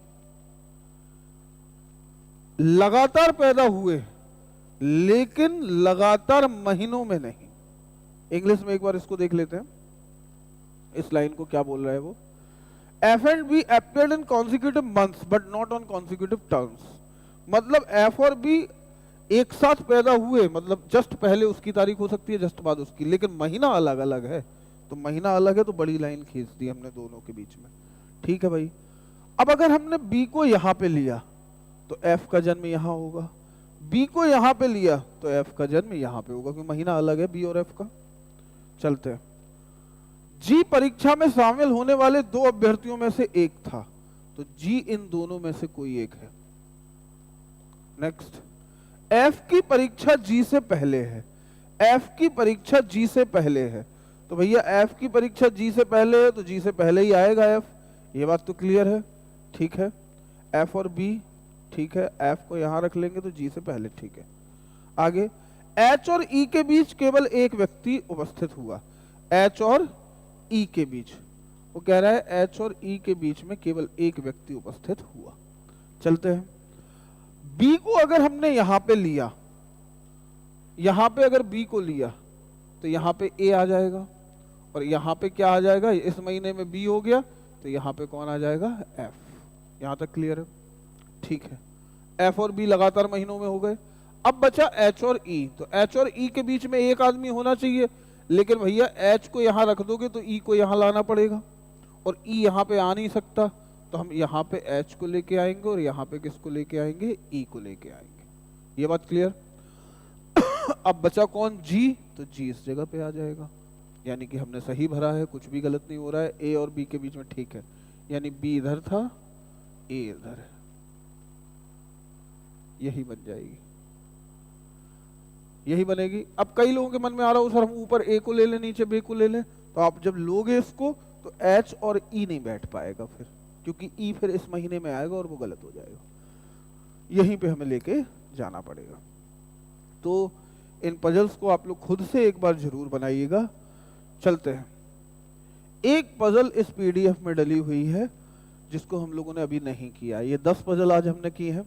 लगातार पैदा हुए, लेकिन लगातार महीनों में नहीं। इंग्लिश में एक बार इसको देख लेते हैं, इस लाइन को क्या बोल रहा है वो। F and B appeared in consecutive months but not on consecutive terms। मतलब एफ और बी एक साथ पैदा हुए, मतलब जस्ट पहले उसकी तारीख हो सकती है, जस्ट बाद उसकी, लेकिन महीना अलग अलग है। तो महीना अलग है, तो बड़ी लाइन खींच दी हमने दोनों के बीच में। ठीक है भाई। अब अगर हमने बी को यहां पे लिया, तो एफ का जन्म यहां होगा। बी को यहां पे लिया, तो एफ का जन्म यहां पे होगा, क्योंकि महीना अलग है बी और एफ का। चलते हैं। जी परीक्षा में शामिल होने वाले 2 अभ्यर्थियों में से एक था, तो जी इन दोनों में से कोई एक है। नेक्स्ट, एफ की परीक्षा जी से पहले है। एफ की परीक्षा जी से पहले है, तो भैया एफ की परीक्षा जी से पहले है, तो जी से पहले ही आएगा एफ। ये बात तो क्लियर है। ठीक है। एफ और बी, ठीक है, एफ को यहां रख लेंगे तो जी से पहले। ठीक है। आगे, एच और ई के बीच केवल एक व्यक्ति उपस्थित हुआ। एच और ई के बीच, वो कह रहा है एच और ई के बीच में केवल एक व्यक्ति उपस्थित हुआ। चलते हैं। बी को अगर हमने यहां पे लिया, यहां पे अगर बी को लिया, तो यहां पे ए आ जाएगा, और यहां पे क्या आ जाएगा? इस महीने में बी हो गया, तो यहां पे कौन आ जाएगा? एफ। यहां तक क्लियर है? ठीक है। एफ और बी लगातार महीनों में हो गए। अब बचा एच और ई, तो एच और ई के बीच में एक आदमी होना चाहिए, लेकिन भैया एच को यहाँ रख दोगे तो ई को यहाँ लाना पड़ेगा, और ई यहाँ पे आ नहीं सकता, तो हम यहाँ पे एच को लेके आएंगे और यहाँ पे किसको लेके आएंगे, ई को लेके आएंगे। ये बात क्लियर। अब बचा कौन, जी, तो जी इस जगह पे आ जाएगा, यानी कि हमने सही भरा है, कुछ भी गलत नहीं हो रहा है, ए और बी के बीच में ठीक है, यानी बी इधर था, ए इधर है, यही बन जाएगी, यही बनेगी। अब कई लोगों के मन में आ रहा हो सर हम ऊपर ए को ले लें नीचे बी को ले लें, तो आप जब लोगे इसको तो एच और ई नहीं बैठ पाएगा फिर, क्योंकि ई फिर इस महीने में आएगा और वो गलत हो जाएगा, यहीं पे हमें लेके जाना पड़ेगा। तो इन पजल्स को आप लोग खुद से एक बार जरूर बनाइएगा। चलते हैं, एक पजल इस पीडीएफ में डली हुई है जिसको हम लोगों ने अभी नहीं किया। ये 10 पजल आज हमने की है,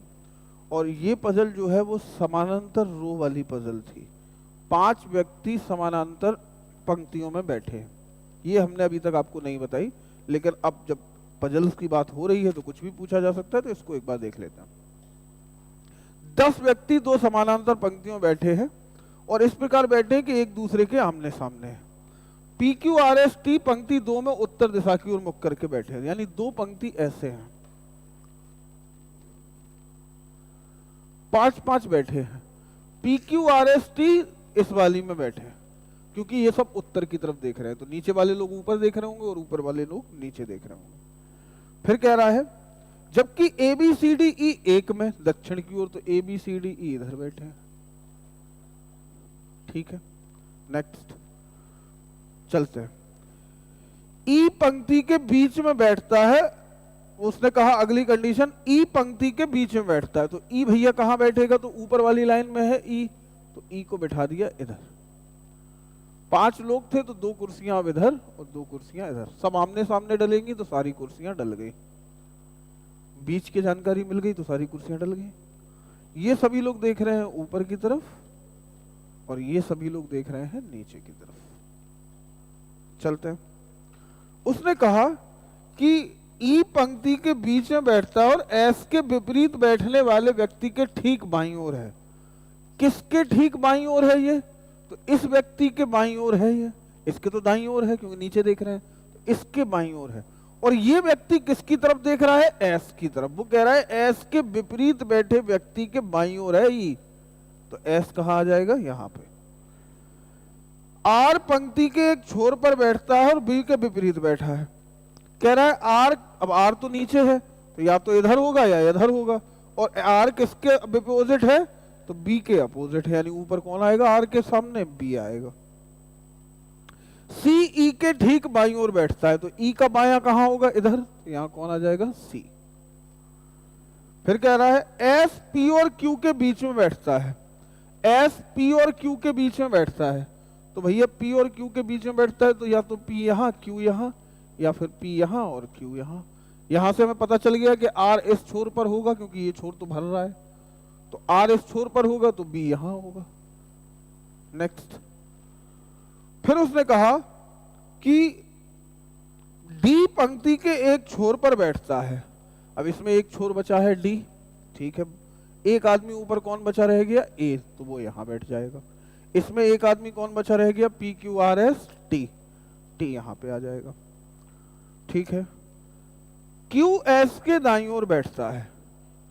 और ये पजल जो है वो समानांतर रो वाली पजल थी। 5 व्यक्ति समानांतर पंक्तियों में बैठे हैं, ये हमने अभी तक आपको नहीं बताई, लेकिन अब जब पजल्स की बात हो रही है तो कुछ भी पूछा जा सकता है, तो इसको एक बार देख लेते हैं। 10 व्यक्ति 2 समानांतर पंक्तियों में बैठे हैं, और इस प्रकार बैठे हैं कि एक दूसरे के आमने सामने है। P Q R S T पंक्ति 2 में उत्तर दिशा की ओर मुख करके बैठे हैं, यानी 2 पंक्ति ऐसे हैं, 5-5 बैठे हैं। P Q R S T इस वाली में बैठे हैं, क्योंकि ये सब उत्तर की तरफ देख रहे हैं, तो नीचे वाले लोग ऊपर देख रहे होंगे और ऊपर वाले लोग नीचे देख रहे होंगे। फिर कह रहा है जबकि ए बी सी डी ई एक में दक्षिण की ओर, तो ए बी सी डी ई इधर बैठे हैं, ठीक है। नेक्स्ट चलते हैं, ई पंक्ति के बीच में बैठता है, उसने कहा अगली कंडीशन ई पंक्ति के बीच में बैठता है, तो ई भैया कहां बैठेगा, तो ऊपर वाली लाइन में है ई, तो ई को बिठा दिया इधर। 5 लोग थे तो 2 कुर्सियां अब इधर और 2 कुर्सियां इधर, सब आमने सामने डलेंगी तो सारी कुर्सियां डल गई, बीच की जानकारी मिल गई तो सारी कुर्सियां डल गई। ये सभी लोग देख रहे हैं ऊपर की तरफ, और ये सभी लोग देख रहे हैं नीचे की तरफ। चलते हैं, उसने कहा कि ई पंक्ति के बीच में बैठता है और एस के विपरीत बैठने वाले व्यक्ति के ठीक बाईं ओर है। किसके ठीक बाईं ओर है ये, तो इस व्यक्ति के बाईं ओर है ये, इसके तो दाईं ओर है क्योंकि नीचे देख रहे हैं, तो इसके बाईं ओर है। और ये व्यक्ति किसकी तरफ देख रहा है, एस की तरफ। वो कह रहा है एस के विपरीत बैठे व्यक्ति के बाईं ओर है ई, तो एस कहां आ जाएगा, यहां पे। आर पंक्ति के एक छोर पर बैठता है और बी के विपरीत बैठा है। कह रहा है आर, अब आर तो नीचे है तो या तो इधर होगा या इधर होगा, और आर किसके अपोजिट है, तो बी के अपोजिट है, यानी ऊपर कौन आएगा, आर के सामने बी आएगा। सी ई के ठीक बाईं ओर बैठता है, तो ई का बायां कहां होगा, इधर, तो यहां कौन आ जाएगा, सी। फिर कह रहा है एस पी और क्यू के बीच में बैठता है, एस पी और क्यू के बीच में बैठता है, तो भैया पी और क्यू के बीच में बैठता है तो या तो पी यहां क्यू यहां, या फिर पी यहां और क्यू यहां। यहां से हमें पता चल गया कि आर इस छोर पर होगा क्योंकि ये छोर तो भर रहा है, तो आर इस छोर पर होगा तो बी यहां होगा। नेक्स्ट, फिर उसने कहा कि डी पंक्ति के एक छोर पर बैठता है। अब इसमें एक छोर बचा है डी, ठीक है, एक आदमी ऊपर कौन बचा रह गया, ए, तो वो यहां बैठ जाएगा। इसमें एक आदमी कौन बचा रह गया, P Q R S T, T यहां पे आ जाएगा, ठीक है। क्यू एस के दाईं ओर बैठता है,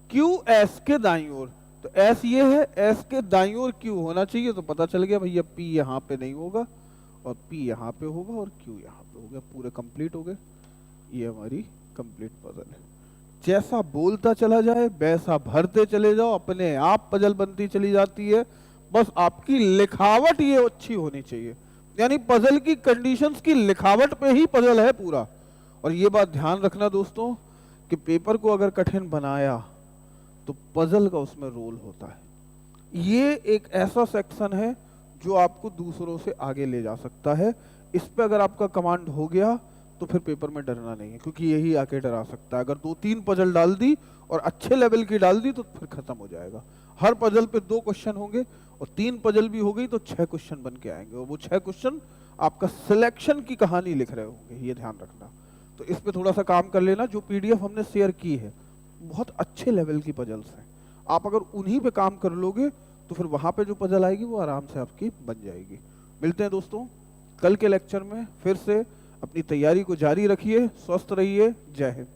क्यू एस के दाईं ओर, तो एस ये है, एस के दाईं ओर क्यू होना चाहिए, तो पता चल गया भैया पी यहां पे नहीं होगा और पी यहां पे होगा और क्यू यहां पे होगा। पूरे कंप्लीट हो गए, ये हमारी कंप्लीट पजल है। जैसा बोलता चला जाए वैसा भरते चले जाओ, अपने आप पजल बनती चली जाती है। बस आपकी लिखावट ये अच्छी होनी चाहिए, यानी पजल की कंडीशंस की लिखावट पे ही पजल है पूरा। और ये बात ध्यान रखना दोस्तों कि पेपर को अगर कठिन बनाया तो पजल का उसमें रोल होता है। ये एक ऐसा सेक्शन है जो आपको दूसरों से आगे ले जा सकता है। इस पे अगर आपका कमांड हो गया तो फिर पेपर में डरना नहीं है, क्योंकि यही आके डरा सकता है। अगर 2-3 पजल डाल दी और अच्छे लेवल की डाल दी तो फिर खत्म हो जाएगा। हर पजल पे 2 क्वेश्चन होंगे और 3 पजल भी हो गई तो 6 क्वेश्चन बन के आएंगे, और वो 6 क्वेश्चन आपका सिलेक्शन की कहानी लिख रहे होंगे, ये ध्यान रखना। तो इस पे थोड़ा सा काम कर लेना। जो पीडीएफ हमने शेयर की है बहुत अच्छे लेवल की पजल्स हैं, आप अगर उन्हीं पे काम कर लोगे तो फिर वहां पे जो पजल आएगी वो आराम से आपकी बन जाएगी। मिलते हैं दोस्तों कल के लेक्चर में फिर से अपनी तैयारी को जारी रखिए। स्वस्थ रहिए। जय हिंद।